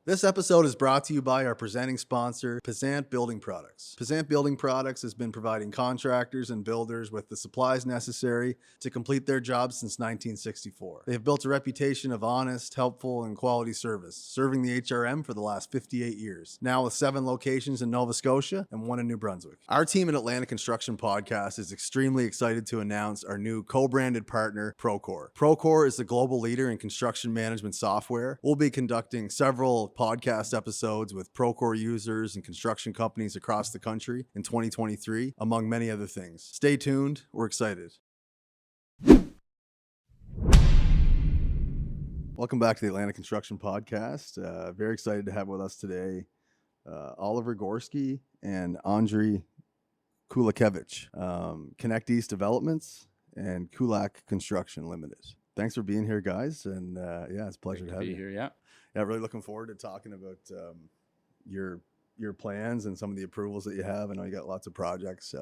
This episode is brought to you by our presenting sponsor, Pezant Building Products. Pezant Building Products has been providing contractors and builders with the supplies necessary to complete their jobs since 1964. They have built a reputation of honest, helpful, and quality service, serving the HRM for the last 58 years, now with 7 locations in Nova Scotia and 1 in New Brunswick. Our team at Atlantic Construction Podcast is extremely excited to announce our new co-branded partner, Procore. Procore is the global leader in construction management software. We'll be conducting several podcast episodes with Procore users and construction companies across the country in 2023, among many other things. Stay tuned. We're excited. Welcome back to the Atlantic Construction Podcast. Very excited to have with us today Oliver Gorski and Andrey Kulakevich, Connect East Developments and Kulak Construction Ltd. Thanks for being here, guys. And it's a pleasure to have you here. Yeah, really looking forward to talking about your plans and some of the approvals that you have. I know you got lots of projects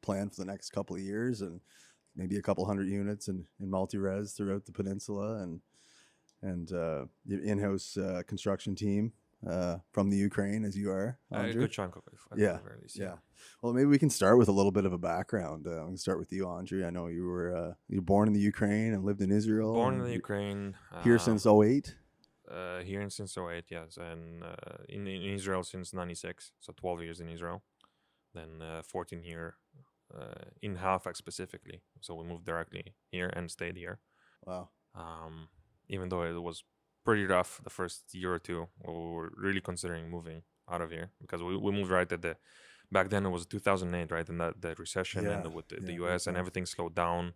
planned for the next couple of years, and maybe a couple hundred units in multi-res throughout the peninsula, and your in-house construction team from the Ukraine, as you are. A good chunk of it. Yeah. Well, maybe we can start with a little bit of a background. We can start with you, Andrey. I know you were born in the Ukraine and lived in Israel. Born in the Ukraine. Here since 2008? Here since 2008, yes. And in Israel since 96, so 12 years in Israel. Then 14 here in Halifax specifically. So we moved directly here and stayed here. Wow. Even though it was pretty rough the first year or two, we were really considering moving out of here because we moved right at the, back then it was 2008, right? And that recession and with the US and everything slowed down.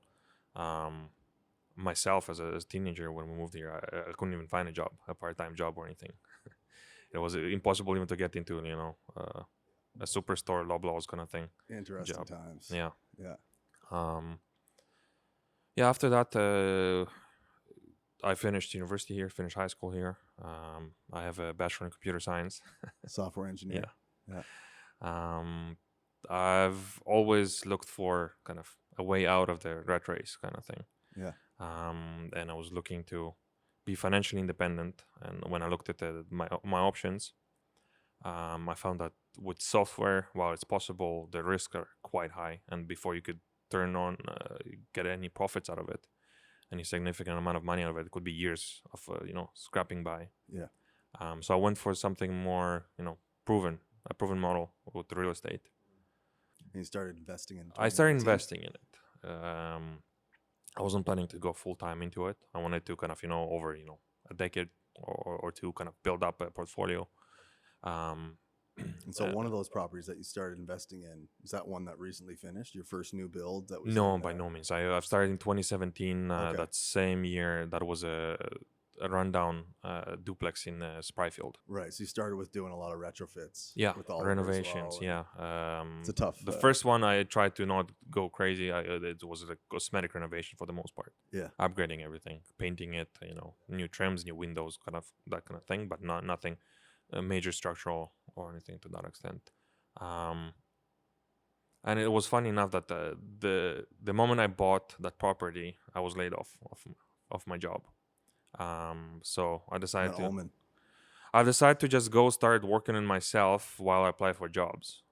Myself as a teenager, when we moved here, I couldn't even find a part-time job or anything. It was impossible even to get into, a superstore, Loblaws kind of thing. Interesting job. Times. Yeah. Yeah. After that, I finished university here, finished high school here. I have a bachelor in computer science. Software engineer. Yeah. I've always looked for kind of a way out of the rat race kind of thing. Yeah. And I was looking to be financially independent. And when I looked at my options, I found that with software, while it's possible, the risks are quite high. And before you could get any profits out of it, any significant amount of money out of it could be years of scrapping by. Yeah. So I went for something more a proven model with real estate. And you started investing in it. I started investing in it. I wasn't planning to go full time into it. I wanted to kind of over a decade or two kind of build up a portfolio. And so one of those properties that you started investing in, is that one that recently finished, your first new build? That was No, by no means. I've started in 2017. Okay. That same year, that was a rundown duplex in Spryfield. Right. So you started with doing a lot of retrofits. Yeah, with Oliver renovations. as well. Yeah. It's a tough. The first one I tried to not go crazy. It was a cosmetic renovation for the most part. Yeah. Upgrading everything, painting it. New trims, new windows, that kind of thing, but nothing major structural or anything to that extent. And it was funny enough that the moment I bought that property, I was laid off my job. So I decided to just go start working on myself while I apply for jobs.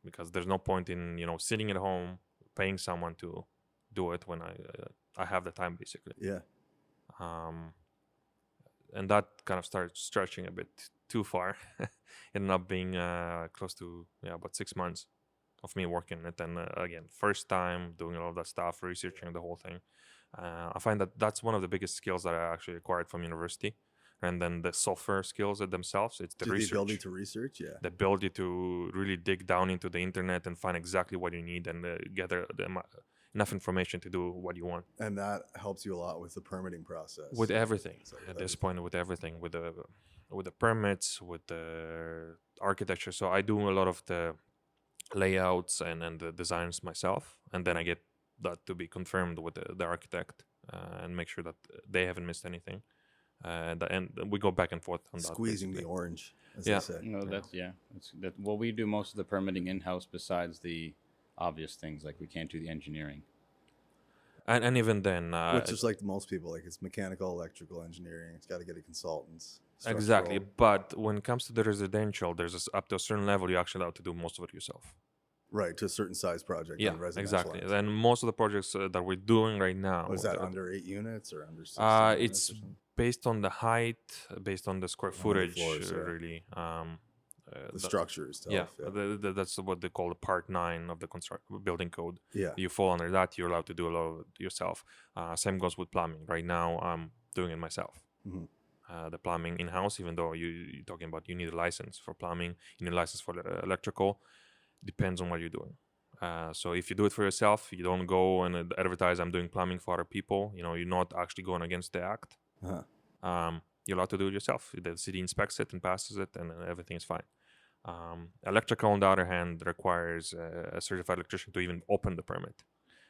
Because there's no point in sitting at home paying someone to do it when I have the time basically. Yeah. And that kind of started stretching a bit too far. Ended up being close to about 6 months of me working it. And again, first time doing all of that stuff, researching the whole thing. I find that that's one of the biggest skills that I actually acquired from university. And then the software skills themselves, it's the research. The ability to research, yeah. The ability to really dig down into the internet and find exactly what you need and gather enough information to do what you want. And that helps you a lot with the permitting process. With everything. At this point, with everything. With the permits, with the architecture. So I do a lot of the layouts and the designs myself. And then I get that to be confirmed with the architect and make sure that they haven't missed anything. And we go back and forth on that. Squeezing basically. the orange, as they say. Well, we do most of the permitting in-house besides the obvious things, like we can't do the engineering. And even then... Which is like most people, like it's mechanical, electrical engineering. It's got to get a consultant. Exactly. structural. But when it comes to the residential, up to a certain level, you're actually allowed to do most of it yourself. Right, to a certain size project Yeah, on the residential exactly. end. Then most of the projects that we're doing right now, Was that under 8 units or under 16 units it's or something? based on the height, based on the square On the footage, floors, yeah. really. The structure itself. Yeah, that's what they call the Part 9 of the building code. Yeah. You fall under that, you're allowed to do a lot of it yourself. Same goes with plumbing. Right now, I'm doing it myself. Mhm. The plumbing in-house, even though you're talking about you need a license for plumbing, you need a license for electrical. Depends on what you're doing. So if you do it for yourself, you don't go and advertise I'm doing plumbing for other people. You're not actually going against the act. You're allowed to do it yourself. The city inspects it and passes it, and everything is fine. Electrical, on the other hand, requires a certified electrician to even open the permit.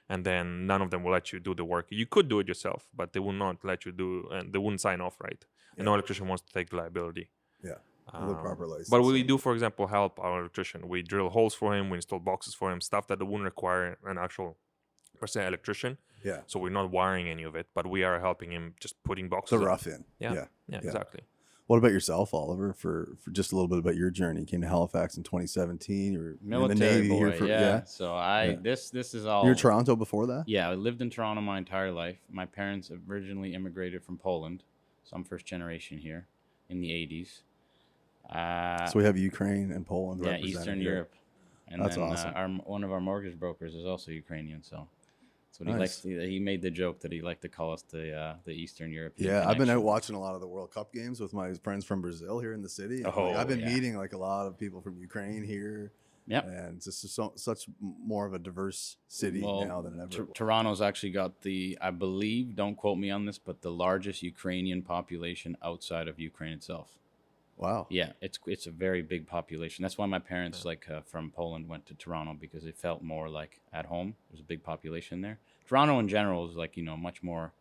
And then none of them will let you do the work. You could do it yourself, but they will not let you do, and they wouldn't sign off, right? And no electrician wants to take the liability. Yeah. The proper license. But we do, for example, help our electrician. We drill holes for him, we install boxes for him, stuff that wouldn't require an actual, per se, electrician. Yeah. So we're not wiring any of it, but we are helping him just putting boxes. The rough in. Yeah, exactly. What about yourself, Oliver? For just a little bit about your journey. You came to Halifax in 2017. You were Military in the Navy boy, here for So this is all. You were Toronto before that? Yeah, I lived in Toronto my entire life. My parents originally immigrated from Poland, so I'm first generation here in the 80s. So we have Ukraine and Poland. Yeah, Eastern here. Europe. And that's then, awesome. One of our mortgage brokers is also Ukrainian, so that's what Nice. he likes. He made the joke that he liked to call us the Eastern European. Yeah, I've been out connection. watching a lot of the World Cup games with my friends from Brazil here in the city. And, I've been meeting like a lot of people from Ukraine here. Yep. And it's just such more of a diverse city now than ever. Toronto's actually got I believe, don't quote me on this, but the largest Ukrainian population outside of Ukraine itself. Wow. Yeah, it's a very big population. That's why my parents, from Poland, went to Toronto, because it felt more like at home. There's a big population there. Toronto in general is much more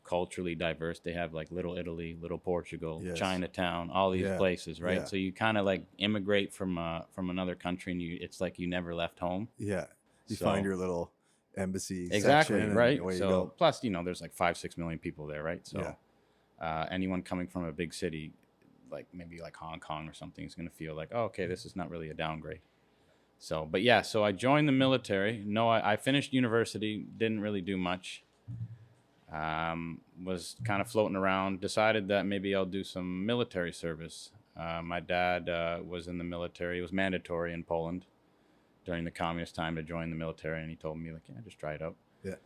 culturally diverse. They have Little Italy, Little Portugal, Chinatown, all these places, right? Yeah. So you kind of immigrate from another country, and it's like you never left home. Yeah, you find your little embassy. Exactly, section right. And So plus, there's 5-6 million people there, right? So anyone coming from a big city, maybe Hong Kong or something, is going to feel oh, okay, this is not really a downgrade. So, but yeah, so I joined the military. No, I finished university, didn't really do much. Was kind of floating around, decided that maybe I'll do some military service. My dad was in the military. It was mandatory in Poland during the communist time to join the military, and he told me, just try it out. Yeah.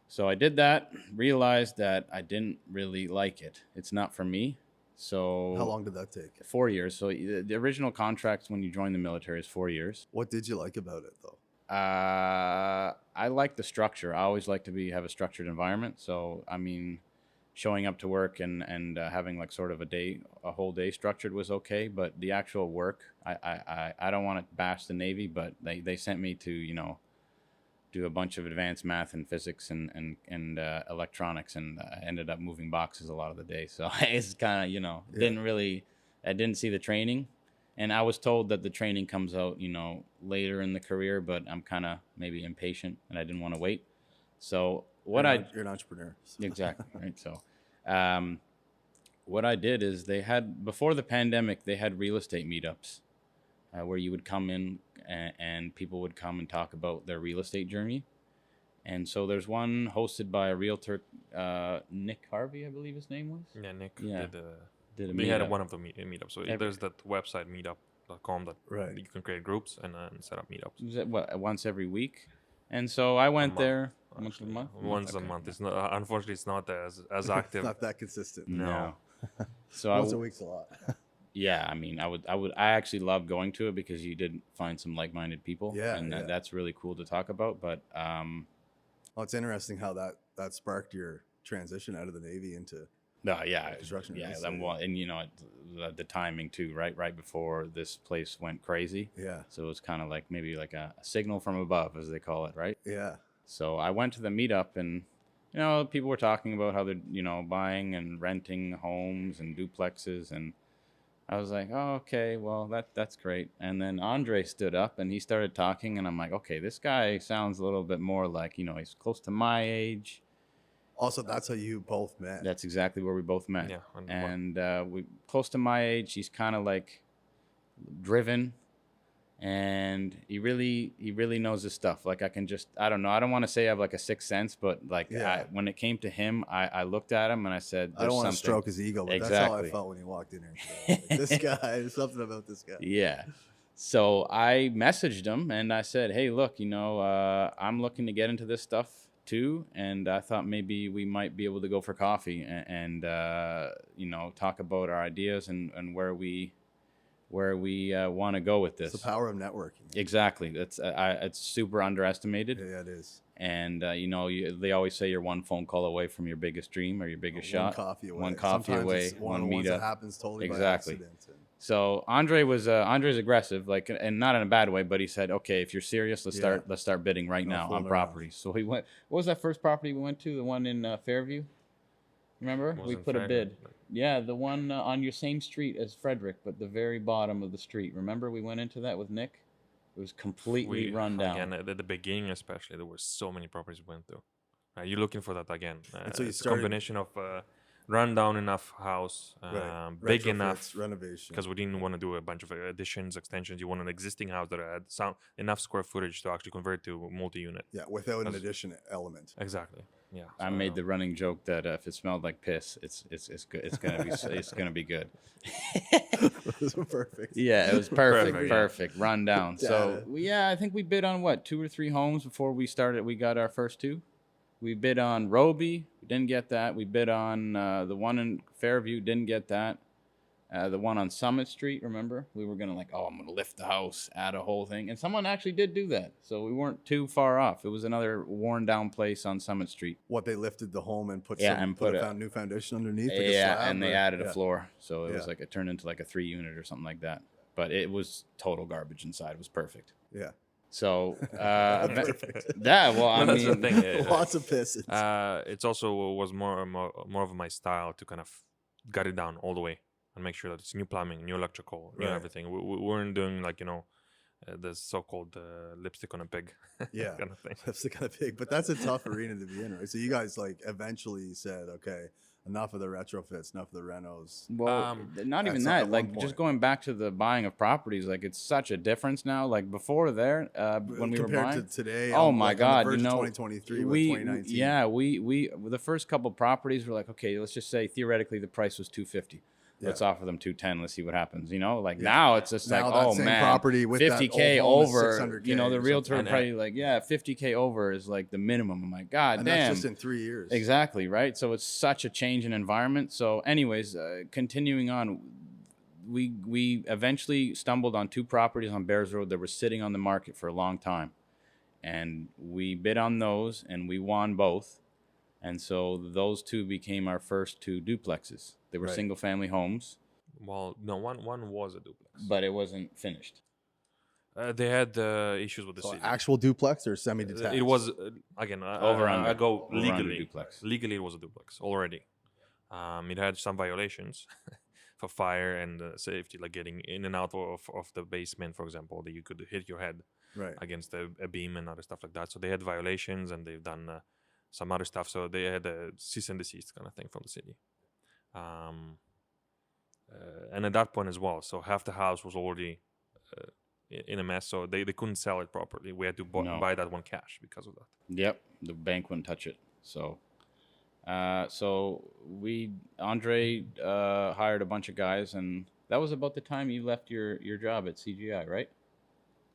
So I did that, realized that I didn't really like it. It's not for me. So how long did that take? 4 years. So the original contract when you join the military is 4 years. What did you like about it, though? I like the structure. I always like to have a structured environment. So, I mean, showing up to work and having sort of a whole day structured was okay. But the actual work, I don't want to bash the Navy, but they sent me to, do a bunch of advanced math and physics and electronics, and I ended up moving boxes a lot of the day. So it's kind of, I didn't see the training. And I was told that the training comes out, later in the career, but I'm kind of maybe impatient and I didn't want to wait. So you're an entrepreneur. So. Exactly. Right. So what I did is before the pandemic, they had real estate meetups where you would come in and people would come and talk about their real estate journey. And so there's one hosted by a realtor, Nick Harvey, I believe his name was. Yeah, Nick did a we meetup. had one of the meetups. So there's that website meetup.com that you can create groups and set up meetups. Is it once every week? And so I went there once a month. It's not, unfortunately, it's not as active. It's not that consistent. No. So once a week's a lot. Yeah, I mean, I actually love going to it because you did find some like-minded people. Yeah, and that's really cool to talk about. But well, it's interesting how that sparked your transition out of the Navy into construction. Yeah, and the timing too, right before this place went crazy. Yeah. So it was kind of maybe a signal from above, as they call it, right? Yeah. So I went to the meetup, and people were talking about how they're buying and renting homes and duplexes, and I was like, oh, okay, well, that's great. And then Andrey stood up and he started talking, and I'm like, okay, this guy sounds a little bit more he's close to my age. Also, that's how you both met. That's exactly where we both met. Yeah, and we close to my age. He's kind of like driven, and he really knows his stuff. Like I don't know. I don't want to say I have like a sixth sense, but like when it came to him, I looked at him and I said, I don't want to stroke his ego, but that's how I felt when he walked in here. Like, this guy, there's something about this guy. Yeah. So I messaged him and I said, hey, look, I'm looking to get into this stuff too, and I thought maybe we might be able to go for coffee and talk about our ideas and where we want to go with this. It's the power of networking. Exactly. It's super underestimated. Yeah, it is. And they always say you're one phone call away from your biggest dream or your biggest shot. One coffee away. One meetup. That happens totally by accident. So Andrey's aggressive, like, and not in a bad way, but he said, okay, if you're serious, let's start bidding right now on properties. So he went. What was that first property we went to? The one in Fairview. Remember? We put a bid. Yeah, the one on your same street as Frederick, but the very bottom of the street. Remember, we went into that with Nick. It was completely run down. Again, at the beginning, especially, there were so many properties we went through. You're looking for that again. So it's a combination of run down enough house, big enough renovation, because we didn't want to do a bunch of additions, extensions. You want an existing house that had enough square footage to actually convert to multi-unit. Yeah, without an addition element. Exactly. Yeah. So I made the running joke that if it smelled like piss, it's good. It's gonna be it's gonna be good. It was perfect. Yeah, it was perfect. Run down. So I think we bid on 2 or 3 homes before we started. We got our first 2. We bid on Roby, didn't get that. We bid on the one in Fairview, didn't get that. The one on Summit Street, remember? We were going to I'm going to lift the house, add a whole thing. And someone actually did do that. So we weren't too far off. It was another worn down place on Summit Street. They lifted the home and put a new foundation underneath? And they added a floor. So it was it turned into like a 3-unit or something like that. But it was total garbage inside. It was perfect. Yeah. So perfect. That's the thing. Lots of pisses. It's also was more of my style to kind of gut it down all the way and make sure that it's new plumbing, new electrical, new everything. We weren't doing the so-called lipstick on a pig. Kind of thing. Lipstick on a pig. But that's a tough arena to be in, right? So you guys eventually said, okay, enough of the retrofits, enough of the renos. Well, not even that. Just going back to the buying of properties, it's such a difference now. Like before there, when we were buying, compared to today. Oh my God! 2023 with 2019. We the first couple properties were like, okay, let's just say theoretically the price was $250. Let's offer them $210. Let's see what happens. Now it's just now property with $50K over. The realtor something. probably $50K over is like the minimum. I'm like, God damn. That's just in 3 years. Exactly, right? So it's such a change in environment. So anyways, continuing on, we eventually stumbled on 2 properties on Bears Road that were sitting on the market for a long time. And we bid on those and we won both. And so those 2 became our first 2 duplexes. They were single-family homes. Well, no, one was a duplex, but it wasn't finished. They had issues with the city. Actual duplex or semi-detached? It was again. I go legally. Duplex. Legally, it was a duplex already. It had some violations for fire and safety, like getting in and out of the basement, for example, that you could hit your head against a beam and other stuff like that. So they had violations, and they've done some other stuff. So they had a cease and desist kind of thing from the city. And at that point as well, so half the house was already in a mess, so they couldn't sell it properly. We had to buy that one cash because of that. Yep, the bank wouldn't touch it. So Andrey hired a bunch of guys, and that was about the time you left your job at CGI, right?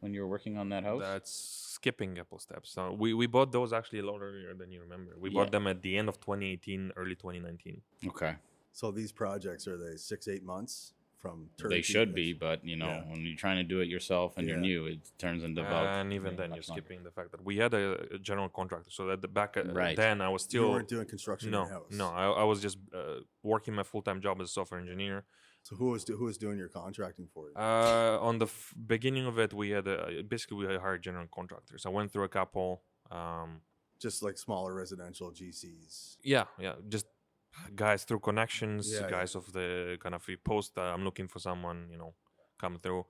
When you were working on that house? That's skipping a couple steps. So we bought those actually a lot earlier than you remember. We bought them at the end of 2018, early 2019. Okay. So these projects, are they 6-8 months from turnkey? They should be, but when you're trying to do it yourself and you're new, it turns into about. And even then, you're skipping the fact that we had a general contractor. So that then I was still. You weren't doing construction in your house. No, I was just working my full-time job as a software engineer. So who was doing your contracting for you? On the beginning of it, we had we hired general contractors. I went through a couple. Just like smaller residential GCs. Yeah, just guys through connections, guys of the kind of post. I'm looking for someone, come through.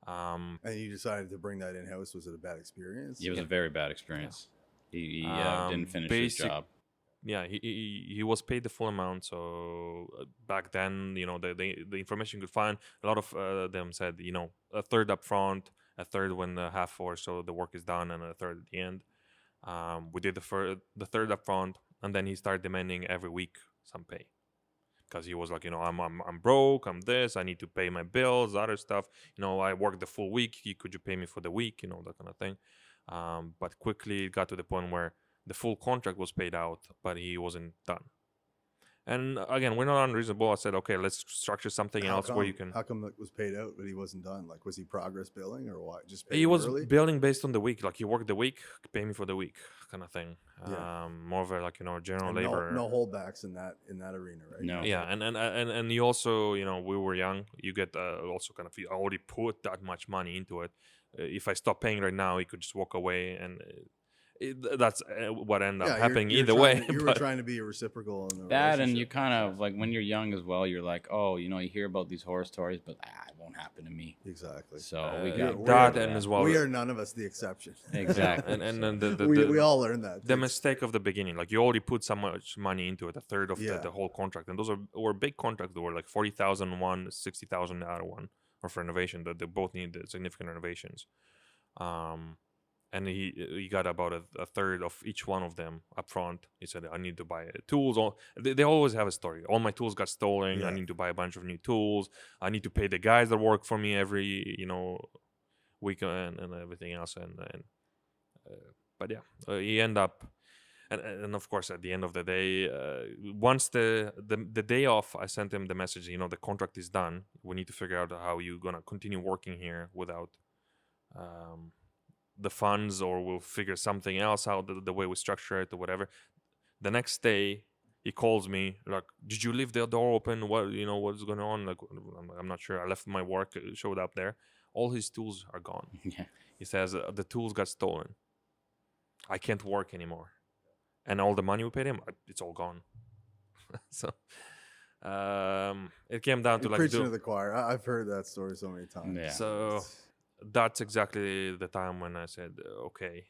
And you decided to bring that in house. Was it a bad experience? It was a very bad experience. He didn't finish his job. yeah, he was paid the full amount. So back then, you know, the information you could find, a lot of them said, you know, a third up front, a third when the half or so the work is done, and a third at the end. We did the third up front, and then he started demanding every week some pay. Because he was like, you know, I'm broke, I'm this, I need to pay my bills, other stuff. You know, I worked the full week. Could you pay me for the week? You know, that kind of thing. But quickly it got to the point where the full contract was paid out, but he wasn't done. And again, we're not unreasonable. I said, okay, let's structure something else where you can. How come it was paid out, but he wasn't done? Like, was he progress billing or what? Just paid He was early? billing based on the week. Like, you work the week, pay me for the week, kind of thing. Yeah. More of a, like, you know, general And labor. no holdbacks in that arena, right? No. Yeah, and you also, you know, we were young. You get also kind of, you already put that much money into it. If I stop paying right now, he could just walk away, and that's what ended up happening either way. You were trying to be reciprocal in the That, and relationship. you kind of like when you're young as well, you're like, oh, you know, you hear about these horror stories, but it won't happen to me. Exactly. So we got that, and as well, we are none of us the exception. Exactly. and we all learned that. The mistake of the beginning, like, you already put so much money into it, a third of the whole contract, and those were big contracts. They were like 40,000 one, 60,000 the other one, or for renovation. That they both need significant renovations. And he got about a third of each one of them up front. He said, I need to buy tools. They always have a story. All my tools got stolen. I need to buy a bunch of new tools. I need to pay the guys that work for me every, you know, weekend and everything else. But yeah, he ended up, and of course, at the end of the day, once the day off, I sent him the message, you know, the contract is done. We need to figure out how you're going to continue working here without the funds, or we'll figure something else out, the way we structure it or whatever. The next day he calls me like, did you leave the door open? What, you know, what's going on? Like, I'm not sure. I left my work, showed up there. All his tools are gone. Yeah. He says the tools got stolen. I can't work anymore. And all the money we paid him, it's all gone. So it came down to like preaching to the choir. I've heard that story so many times. Yeah. So that's exactly the time when I said, okay,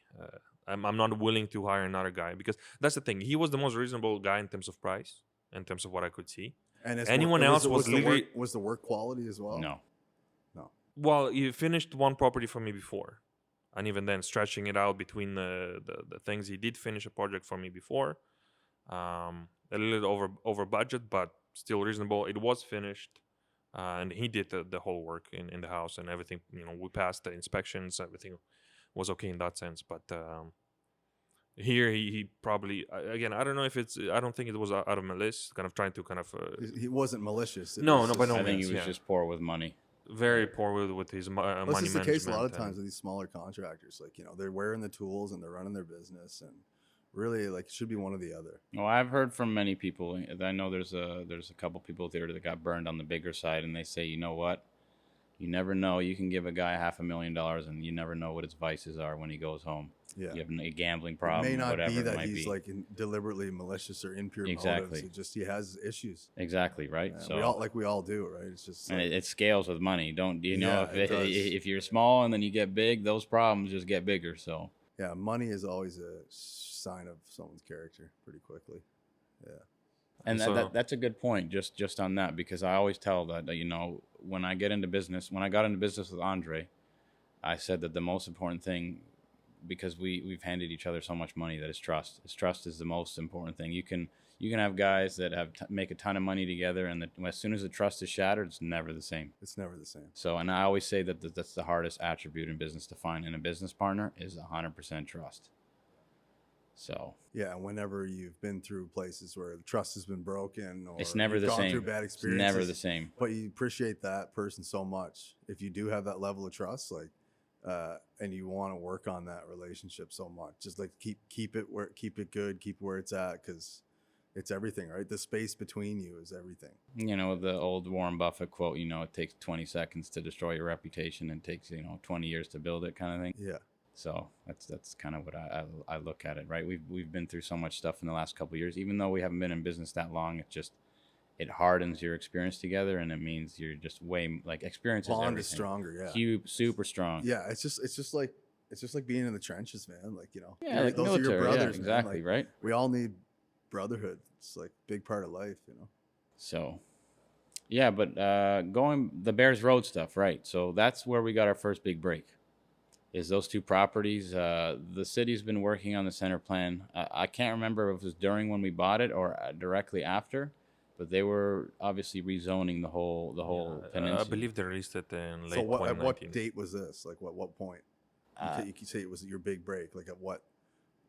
I'm not willing to hire another guy, because that's the thing. He was the most reasonable guy in terms of price, in terms of what I could see. And anyone else was literally... Was the work quality as well? No. Well, he finished one property for me before. And even then, stretching it out between the things, he did finish a project for me before. A little over budget, but still reasonable. It was finished. And he did the whole work in the house and everything. You know, we passed the inspections. Everything was okay in that sense. But here he probably, again, I don't know if it's, I don't think it was out of malice, kind of trying to kind of... he wasn't malicious. No, by no means. I think he was just poor with money. Very poor with his money management. This is the case a lot of times with these smaller contractors. Like, you know, they're wearing the tools and they're running their business, and really, like, it should be one or the other. Well, I've heard from many people. I know there's a couple people there that got burned on the bigger side, and they say, you know what? You never know. You can give a guy $500,000, and you never know what his vices are when he goes home. Yeah. You have a gambling problem, it may not whatever be that it might he's be. like deliberately malicious or impure Exactly. motives. It just, he has issues. Exactly, right? Yeah, So we all do, right? It's just and like, it scales with money. Don't you know Yeah, it does. if you're small and then you get big, those problems just get bigger. So yeah, money is always a sign of someone's character pretty quickly. Yeah. And So- that's a good point, just on that, because I always tell that, you know, when I got into business with Andrey, I said that the most important thing, because we've handed each other so much money, that is trust. Trust is the most important thing. You can have guys that make a ton of money together, and as soon as the trust is shattered, it's never the same. It's never the same. So, and I always say that that's the hardest attribute in business to find in a business partner is 100% trust. So yeah, whenever you've been through places where the trust has been broken, or it's never you've the gone same. through bad It's experiences, never the same. but you appreciate that person so much if you do have that level of trust, like, and you want to work on that relationship so much. Just like keep it good, keep where it's at, because it's everything, right? The space between you is everything. You know, the old Warren Buffett quote, you know, it takes 20 seconds to destroy your reputation and takes, 20 years to build it, kind of thing. Yeah. So that's kind of what I look at it, right? We've been through so much stuff in the last couple of years. Even though we haven't been in business that long, it hardens your experience together, and it means you're just way, like, experience is Bond everything. is stronger. Yeah. Super strong. Yeah. It's just like being in the trenches, man. Like, Yeah, like those military, are your brothers, yeah, exactly, man. Like, right? we all need brotherhood. It's like a big part of life, you know. So, yeah, but going the Bears Road stuff, right? So that's where we got our first big break. Is those two properties. The city's been working on the center plan. I can't remember if it was during when we bought it or directly after, but they were obviously rezoning the whole peninsula. I believe they released it in late So what, 2019. at what date was this? Like what point? You could say it was your big break. Like at what?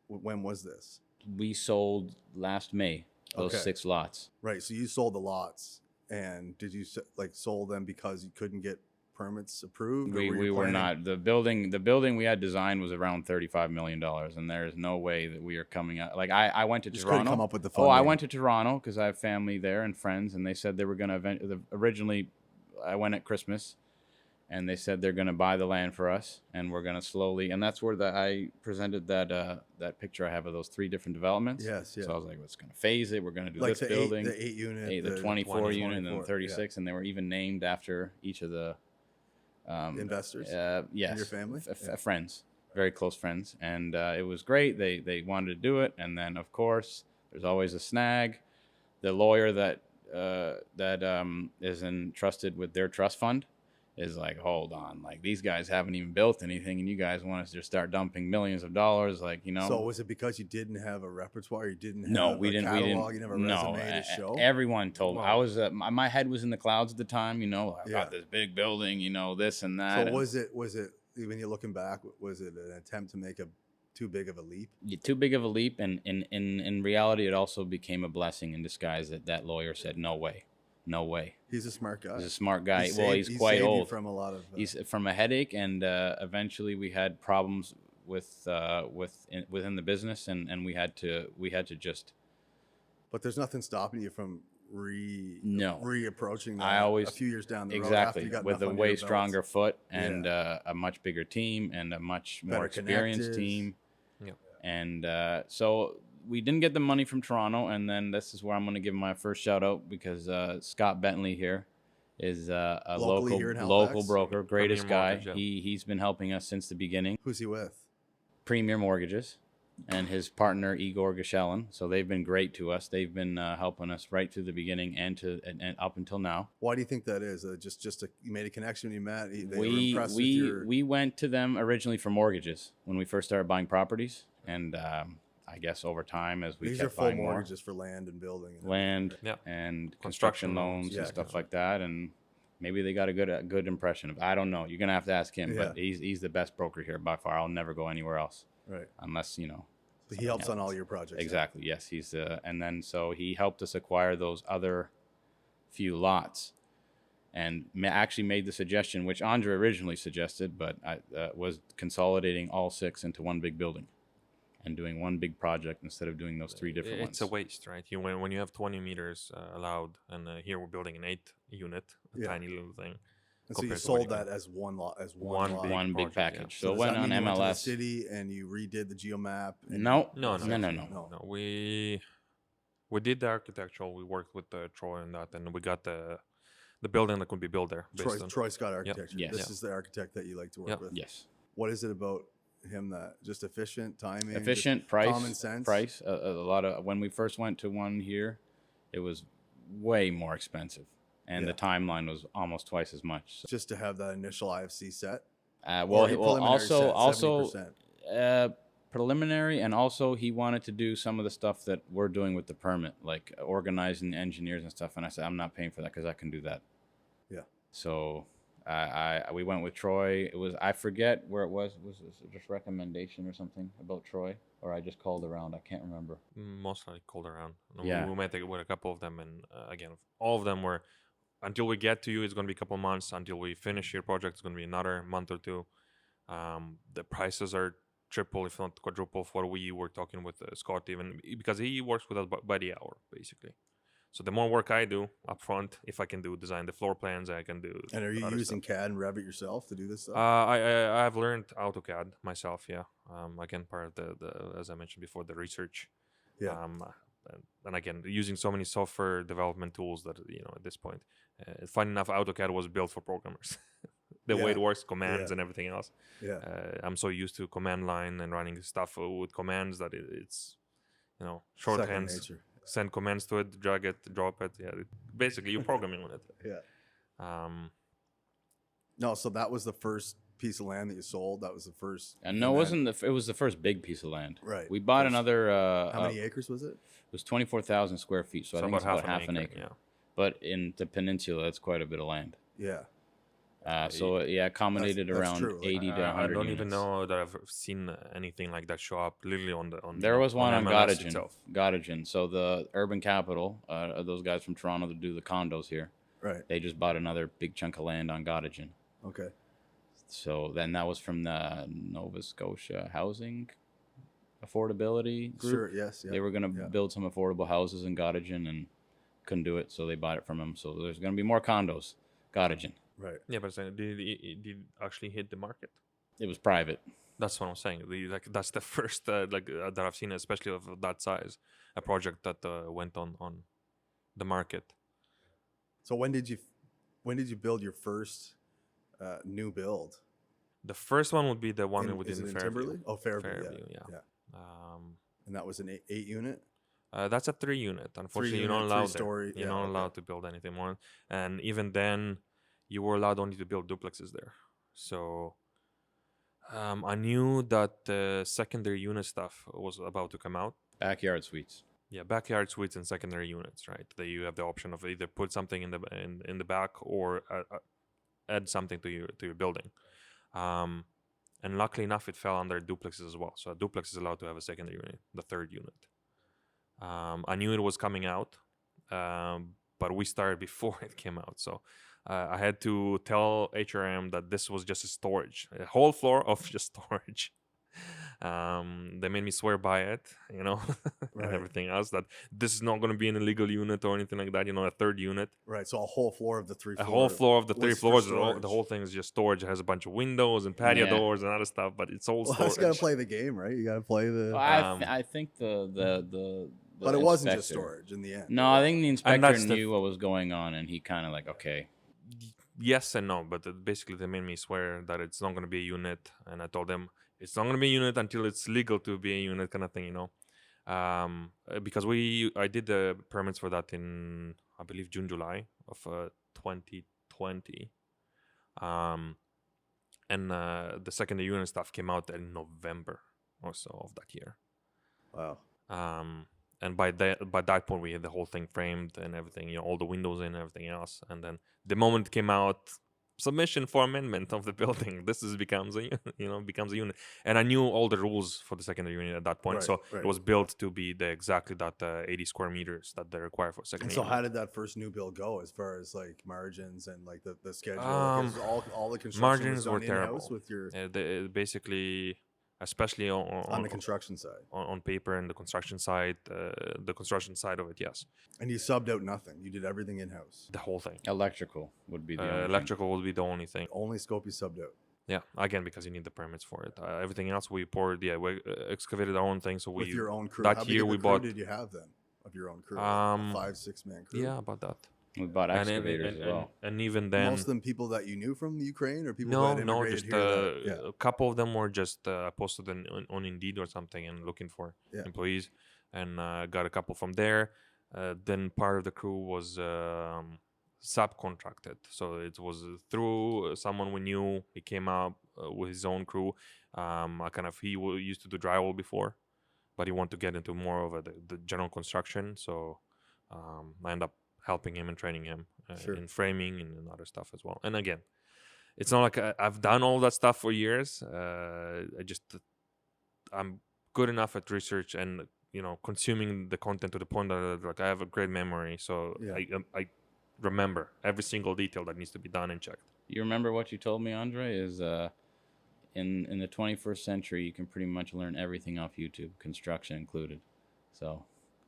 When was this? We sold last May those 6 lots. Right. So you sold the lots, and did you sold them because you couldn't get permits approved? We were not. The building we had designed was around $35 million, and there is no way that we are coming out. Like I went to Toronto. Couldn't come up with the funding. I went to Toronto because I have family there and friends, and they said they were going to originally. I went at Christmas, and they said they're going to buy the land for us, and we're going to slowly. And that's where I presented that picture I have of those 3 different developments. Yes. Yeah. So I was like, let's going to phase it. We're going to do like this building, the 8 unit, the 24 unit, and then the 36, yeah. and they were even named after each of the. Investors? Yes. In your family? Friends, very close friends. And it was great. They wanted to do it. And then, of course, there's always a snag. The lawyer that is entrusted with their trust fund is like, hold on. Like, these guys haven't even built anything, and you guys want us to start dumping millions of dollars. Like, you know. So was it because you didn't have a repertoire? You didn't have we didn't. catalog? You never resume to show? Everyone told me. I was my head was in the clouds at the time. You know, I got this big building. You know, this and that. So was it when you're looking back? Was it an attempt to make too big of a leap? Too big of a leap, and in reality, it also became a blessing in disguise that lawyer said no way. No way. He's a smart guy. He's a smart guy. He's quite old. From a lot of. He's from a headache, and eventually we had problems within the business, and we had to just. But there's nothing stopping you from reapproaching that a few years down the road. Exactly, with a way stronger foot and a much bigger team and a much more experienced team. Yeah. And so we didn't get the money from Toronto, and then this is where I'm going to give my first shout out because Scott Bentley here is a local broker, greatest guy. He's been helping us since the beginning. Who's he with? Premier Mortgages and his partner Igor Gashelin. So they've been great to us. They've been helping us right through the beginning and up until now. Why do you think that is? You made a connection when you met? We went to them originally for mortgages when we first started buying properties, and I guess over time as we kept buying more. These are full mortgages for land and building. And construction loans and stuff like that. And maybe they got a good impression of. I don't know. You're gonna have to ask him. Yeah. But he's the best broker here by far. I'll never go anywhere else. Right. Unless you know. He helps on all your projects. Exactly. Yes. He's and then so he helped us acquire those other few lots, and actually made the suggestion, which Andrey originally suggested, but I was consolidating all 6 into one big building. And doing one big project instead of doing those 3 different ones. It's a waste, right? When you have 20 meters allowed, and here we're building an 8 unit, tiny little thing. And so you sold that as one lot, one big package. Yeah. So it went on MLS. You went to the city and you redid the geomap. No. We did the architectural. We worked with Troy on that, and we got the building that could be built there. Troy Scott Architecture. Yep. Yes. This is the architect that you like to work with. Yes. What is it about him that just efficient timing, price, common sense? Price. A lot of when we first went to one here, it was way more expensive, and the timeline was almost twice as much. So. Just to have that initial IFC set. Preliminary, and also he wanted to do some of the stuff that we're doing with the permit, like organizing the engineers and stuff. And I said, I'm not paying for that because I can do that. Yeah. So we went with Troy. It was, I forget where it was. Was it just recommendation or something about Troy, or I just called around? I can't remember. Most likely called around. Yeah. We met with a couple of them, and again, all of them were. Until we get to you, it's going to be a couple of months. Until we finish your project, it's going to be another month or 2. The prices are triple, if not quadruple, for what we were talking with Scott, even because he works with us by the hour, basically. So the more work I do up front, if I can design the floor plans, I can do. And are you using CAD and Revit yourself to do this stuff? I've learned AutoCAD myself. Yeah. Again, part of the as I mentioned before, the research. Yeah. And again, using so many software development tools that at this point, funny enough, AutoCAD was built for programmers. The way it works, commands and everything else. Yeah. I'm so used to command line and running stuff with commands that it's shorthands. send commands to it, drag it, drop it. Yeah, basically you're programming on it. Yeah. No, so that was the first piece of land that you sold. That was the first. And no, it was the first big piece of land. Right. We bought another. How many acres was it? It was 24,000 square feet. So I think it's about half an acre. Yeah. But in the Peninsula, that's quite a bit of land. Yeah. So accommodated that's around true. 80 to 100 I don't units. even know that I've seen anything like that show up literally on the There was one on MLS itself. Gottingen. So the urban capital, those guys from Toronto that do the condos here, Right. they just bought another big chunk of land on Gottingen. Okay. So then that was from the Nova Scotia Housing Affordability Group. Sure. Yes. Yeah. They were going to build some affordable houses in Gottingen and couldn't do it, so they bought it from him. So there's going to be more condos, Gottingen. Right. Yeah, but did it actually hit the market? It was private. That's what I'm saying. That's the first that I've seen, especially of that size, a project that went on the market. So when did you build your first new build? The first one would be the one within in Fairview. Timberlea? Oh, Fairview. Yeah. And that was an 8-unit. That's a 3-unit. Unfortunately, you're not allowed to build anything more. And even then, you were allowed only to build duplexes there. So I knew that the secondary unit stuff was about to come out. Backyard suites. Yeah, backyard suites and secondary units, right? That you have the option of either put something in the back or add something to your building. And luckily enough, it fell under duplexes as well. So a duplex is allowed to have a secondary unit, the 3rd unit. I knew it was coming out, but we started before it came out. So I had to tell HRM that this was just a storage, a whole floor of just storage. They made me swear by it, Right. and everything else, that this is not going to be an illegal unit or anything like that, a 3rd unit. Right. So a whole floor of the 3 floors. A whole floor of the 3 floors. The whole thing is just storage. It has a bunch of windows and patio doors and other stuff, but it's all storage. You got to play the game, right? You got to play the. Well, I think the but it wasn't just storage in the end. No, I think the inspector knew what was going on, and he kind of like, okay. Yes and no, but basically they made me swear that it's not going to be a unit, and I told them it's not going to be a unit until it's legal to be a unit, kind of thing, because I did the permits for that in, I believe, July of 2020, and the secondary unit stuff came out in November or so of that year. Wow. And by that point we had the whole thing framed and everything, all the windows and everything else. And then the moment it came out, submission for amendment of the building, becomes a unit. And I knew all the rules for the secondary unit at that point, right. It was built to be exactly that 80 square meters that they require for secondary. And so unit. how did that first new build go as far as like margins and like the schedule? All the construction margins was were done terrible. in-house with your basically. Especially on the construction side, on paper and the construction side of it, yes. And you subbed out nothing. You did everything in house. The whole thing. Electrical would be the only electrical would be the only thing. Only scope you subbed out. Yeah, again, because you need the permits for it. Everything else we poured. Yeah, we excavated our own thing. So with your own crew. That How year big we crew bought. Did you have then of your own crew? A 5-6 man crew. Yeah, about that. We bought excavators as well. And even then, most of them people that you knew from the Ukraine or people no, that immigrated just here. A couple of them were just posted on Indeed or something and looking for employees, and got a couple from there. Then part of the crew was subcontracted, so it was through someone we knew. He came up with his own crew. He used to do drywall before, but he wanted to get into more of the general construction. So I ended up helping him and training him in framing and other stuff as well. And again, it's not like I've done all that stuff for years. I'm good enough at research and consuming the content to the point that I have a great memory. So I remember every single detail that needs to be done and checked. You remember what you told me, Andrey? Is in the 21st century, you can pretty much learn everything off YouTube, construction included. So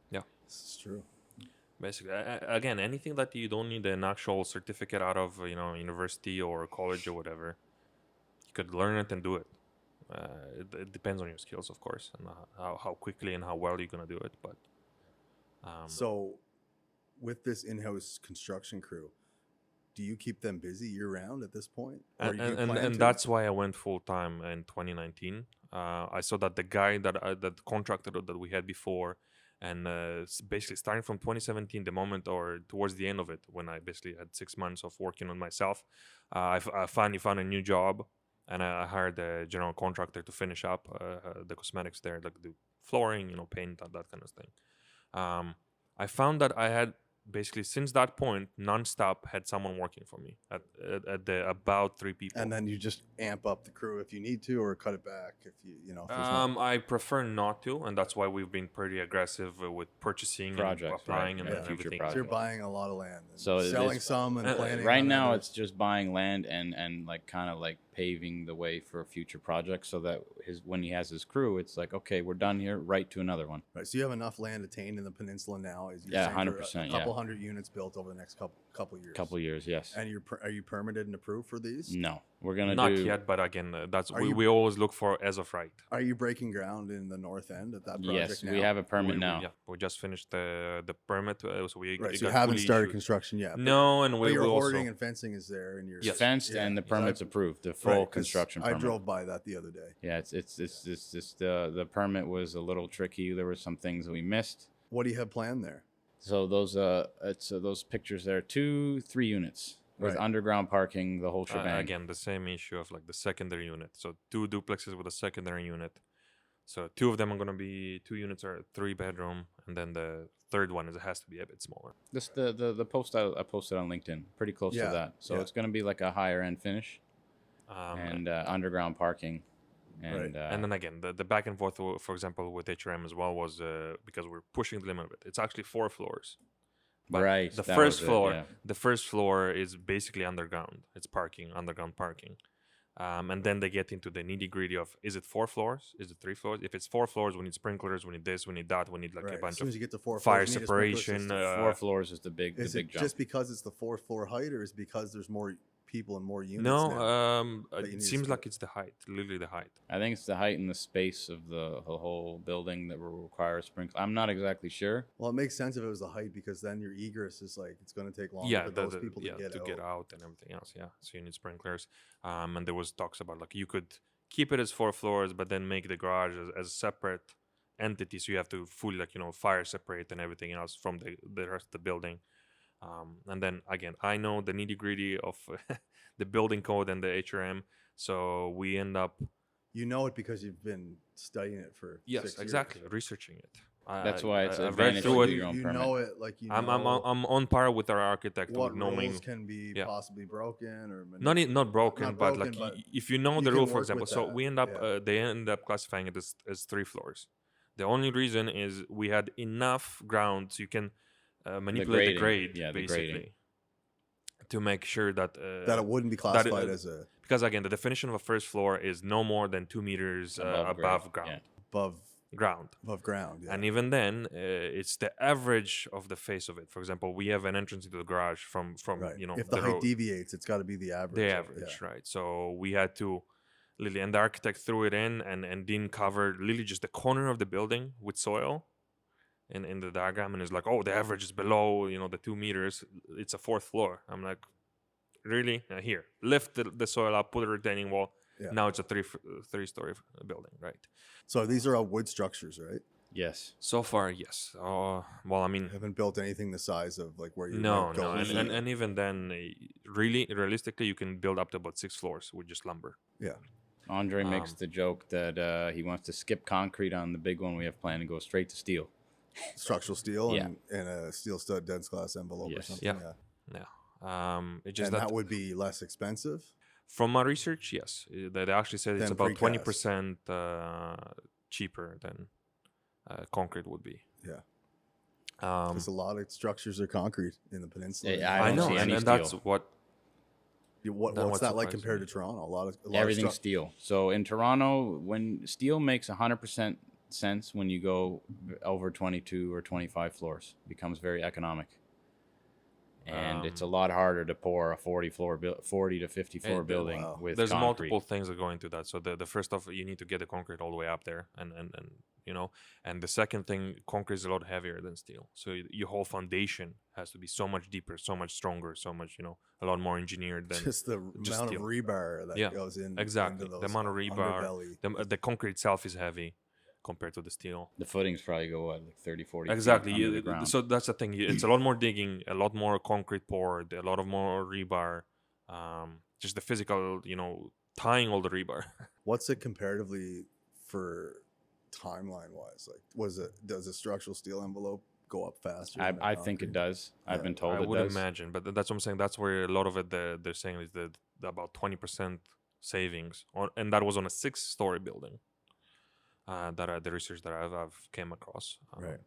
yeah, this is true. Basically, again, anything that you don't need an actual certificate out of, university or college or whatever, you could learn it and do it. It depends on your skills, of course, and how quickly and how well you're gonna do it. But so, with this in-house construction crew, do you keep them busy year-round at this point? And that's why I went full-time in 2019. I saw that the guy the contractor that we had before And basically starting from 2017, the moment or towards the end of it, when I basically had 6 months of working on myself, I finally found a new job, and I hired a general contractor to finish up the cosmetics there, like the flooring, paint, that kind of thing. I found that I had basically since that point nonstop had someone working for me at the about 3 people. And then you just amp up the crew if you need to, or cut it back if if there's I prefer not to, and that's why we've been pretty aggressive with purchasing projects, and applying right, and future everything. projects. So you're buying a lot of land, and So selling some and planning. Right on now, others. it's just buying land and like kind of like paving the way for future projects, so that when he has his crew, it's like, okay, we're done here, right to another one. Right. So you have enough land attained in the peninsula now. Is Yeah, saying 100%, A couple hundred units built over the next couple years. Couple years, yes. And are you permitted and approved for these? No, we're gonna Not do yet, but again, that's Are you- we always look for as of right. Are you breaking ground in the north end at that project Yes, now? we have a permit now. Yeah, we just finished the permit, so we Right. it So you got haven't fully started issued. construction yet. No, and But we your will hoarding also. and fencing is there, and your Yes. Fenced Yeah. and the So I- permit's approved. The full Right, 'cause construction I permit. drove by that the other day. Yeah, it's just the permit was a little tricky. There were some things that we missed. What do you have planned there? So those those pictures there, 3 units with Right. underground parking, the whole shebang. Again, the same issue of like the secondary unit. So 2 duplexes with a secondary unit. So 2 of them are going to be 2 units are 3-bedroom, and then the third one has to be a bit smaller. This the post I posted on LinkedIn, pretty close Yeah, to that. So yeah. it's going to be like a higher end finish and underground parking, and And then again, the back and forth, for example, with HRM as well was because we're pushing the limit of it. It's actually 4 floors. But right. the that first was it, floor, yeah. the first floor is basically underground. It's underground parking. And then they get into the nitty gritty of, is it 4 floors? Is it 3 floors? If it's 4 floors, we need sprinklers, we need this, we need that, we need like Right. a bunch As soon of as you get to 4 fire floors, you need a sprinkler separation. system. 4 floors is the big Is it jump. just because it's the 4th floor height, or is it because there's more people and more units No, now? But you it need seems to like it's the height, literally the height. I think it's the height and the space of the whole building that will require sprinkler. I'm not exactly sure. Well, it makes sense if it was the height, because then your egress is like, it's going to take longer Yeah, for those people to get out. out and everything else. Yeah, so you need sprinklers. And there was talks about like you could keep it as 4 floors, but then make the garage as a separate entity. So you have to fully fire separate and everything else from the rest of the building. And then again, I know the nitty gritty of the building code and the HRM. So we end up. You know it because you've been studying it for 6 years. Exactly, researching it. That's why it's an I've read advantage through to it. do your own You permit. know it, like you I'm know on par with our architect what with knowing rules can be yeah. possibly broken or not broken, Not but broken, like but if you know you the can rule, for work example. with So that, we end up yeah. they end up classifying it as 3 floors. The only reason is we had enough ground so you can manipulate the grade, Yeah, the basically, grading. to make sure that that it wouldn't be classified as a because again the definition of a first floor is no more than 2 meters above ground. Yeah. above Ground. ground. Yeah. And even then, it's the average of the face of it. For example, we have an entrance into the garage from right. If the the height road. deviates, it's got to be the average. The of it, average, yeah. right? So we had to literally, and the architect threw it in and didn't cover literally just the corner of the building with soil in the diagram, and it's like, oh, the average is below the 2 meters. It's a 4th floor. I'm like, really? Here, lift the soil up, put a retaining wall. Yeah. Now it's a three-story building, right? So these are all wood structures, right? Yes. So far, yes. Well, I mean, You haven't built anything the size of like where you no, might go with and, it. and even then, realistically, you can build up to about 6 floors with just lumber. Yeah. Andre makes the joke that he wants to skip concrete on the big one we have planned and go straight to steel. Structural steel Yeah. and a steel stud dense glass envelope or Yes. something. Yeah. It just And that would be less expensive. from my research, yes, they actually said it's Than about precast. 20% cheaper than concrete would be. Yeah. Um, Because a lot of structures are concrete in the peninsula. Yeah, I don't know, see any and that's steel. what. then What's what that like surprised compared me. to Toronto? A lot of Everything's steel. So in Toronto, when steel makes 100% sense when you go over 22 or 25 floors, it becomes very economic. And it's a lot harder to pour a 40 to 50 floor building wow. with There's concrete. multiple things that go into that. So the first off, you need to get the concrete all the way up there, and and the second thing, concrete is a lot heavier than steel. So your whole foundation has to be so much deeper, so much stronger, so much a lot more engineered than just the amount steel. of rebar that Yeah, goes in. exactly. into The amount of those rebar, underbelly. the concrete itself is heavy compared to the steel. The footings probably go what, like 30, 40 Exactly. feet under the ground. So that's the thing. It's a lot more digging, a lot more concrete poured, a lot of more rebar. Just the physical, tying all the rebar. What's it comparatively for timeline wise? Like, does a structural steel envelope go up faster? I think it does. I've been told I it would does. imagine, but that's what I'm saying. That's where a lot of it they're saying is that about 20% savings, and that was on a 6-story building. That the research that I've came across. Right.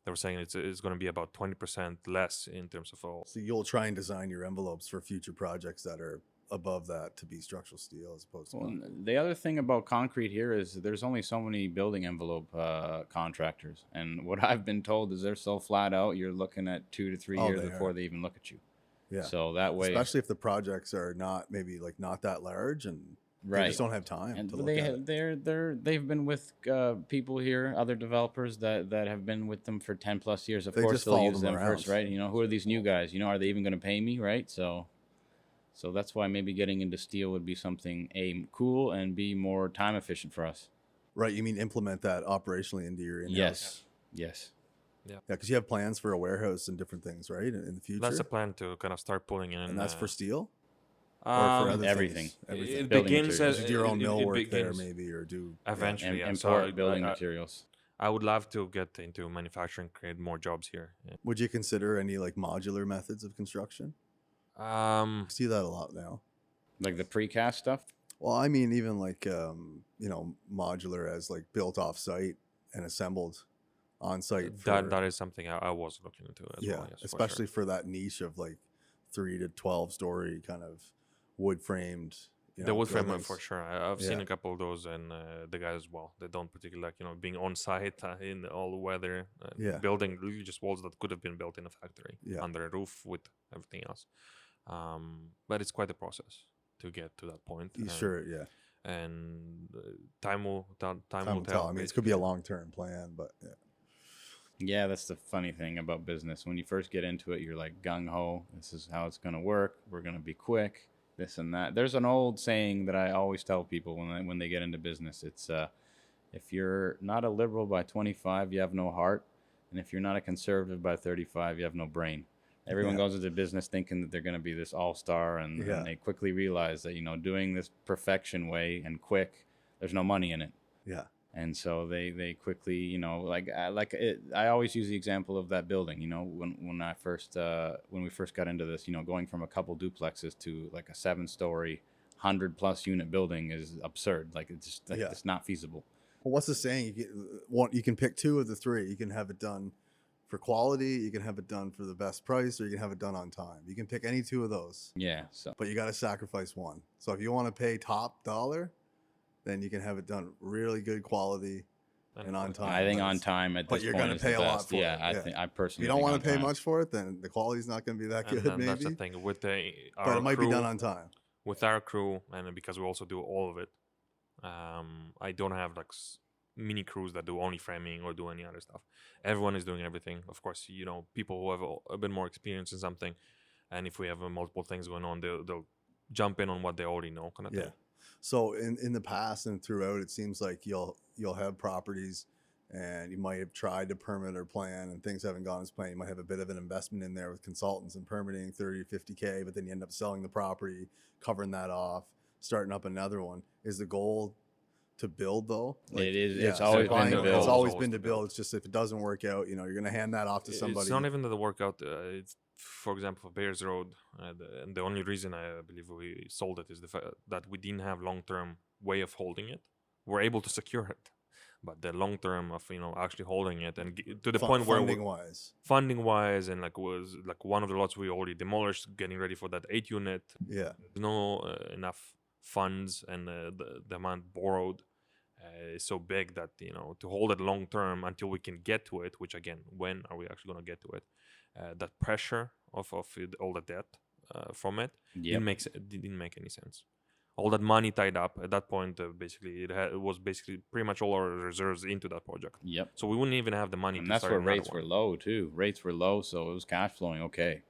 They were saying it's going to be about 20% less in terms of all. So you'll try and design your envelopes for future projects that are above that to be structural steel as opposed to concrete. The other thing about concrete here is there's only so many building envelope contractors, and what I've been told is they're so flat out you're looking at 2 to 3 years before they even look at you. Yeah. So that way, especially if the projects are not that large and they just don't have time. And to look at it. they've been with people here, other developers that have been with them for 10 plus years. Of They course, just they'll follow use them them around. first, right? Who are these new guys? Are they even going to pay me, right? So that's why maybe getting into steel would be something A, cool, and B, more time efficient for us. Right. You mean implement that operationally into your in-house? Yes. Yeah, because you have plans for a warehouse and different things, right, in the future. That's a plan to kind of start pulling in. And that's for steel, or for other everything. things? Everything. It begins as do your own millwork begins there, maybe, or do eventually. And So import building materials. I would love to get into manufacturing, create more jobs here. Yeah. Would you consider any like modular methods of construction? I see that a lot now. Like the precast stuff? Well, I mean, even like modular as like built off site and assembled on site. That is something I was looking into as well. Yes, especially for that niche of like 3 to 12 story kind of wood framed. The wood frame for sure. I've seen a couple of those, and the guys as well. They don't particularly like being on site in all weather, building really just walls that could have been built in a factory under a roof with everything else. But it's quite a process to get to that point. Sure, yeah. And time will tell. I mean, it could be a long-term plan, but yeah, that's the funny thing about business. When you first get into it, you're like gung-ho. This is how it's going to work. We're going to be quick, this and that. There's an old saying that I always tell people when they get into business. It's if you're not a liberal by 25, you have no heart. And if you're not a conservative by 35, you have no brain. Everyone goes into business thinking that they're going to be this all-star, and they quickly realize that, doing this perfection way and quick, there's no money in it. Yeah. And so they quickly, I always use the example of that building, when we first got into this, going from a couple duplexes to like a 7-story, 100+ unit building is absurd. Like it's just it's not feasible. Well, what's the saying? You can pick 2 of the 3. You can have it done for quality, you can have it done for the best price, or you can have it done on time. You can pick any 2 of those. Yeah. But you got to sacrifice one. So if you want to pay top dollar, then you can have it done really good quality and on time. I think on time at this point. But you're going to pay a lot for it. I personally. If you don't want to pay much for it, then the quality's not going to be that good. Maybe that's the thing with but it might be done on time. With our crew, and because we also do all of it, I don't have like mini crews that do only framing or do any other stuff. Everyone is doing everything. Of course, people who have a bit more experience in something, and if we have multiple things going on, they'll jump in on what they already know, kind of thing. So in the past and throughout, it seems like you'll have properties, and you might have tried to permit or plan, and things haven't gone as planned. You might have a bit of an investment in there with consultants and permitting, 30 to 50K, but then you end up selling the property, covering that off, starting up another one. Is the goal to build though? It is. It's always been to build. It's always been to build. It's just if it doesn't work out, you're going to hand that off to somebody. It's not even the workout. It's, for example, Bears Road. And the only reason I believe we sold it is the fact that we didn't have long-term way of holding it. We're able to secure it, but the long-term of actually holding it and to the point where funding-wise, and was one of the lots we already demolished, getting ready for that 8 unit. Yeah, there's no enough funds, and the amount borrowed is so big that to hold it long term until we can get to it, which again, when are we actually going to get to it? That pressure of all the debt from it didn't make any sense. All that money tied up at that point, basically it was basically pretty much all our reserves into that project. Yep. So we wouldn't even have the money. And that's where rates were low too. Rates were low, so it was cash flowing okay.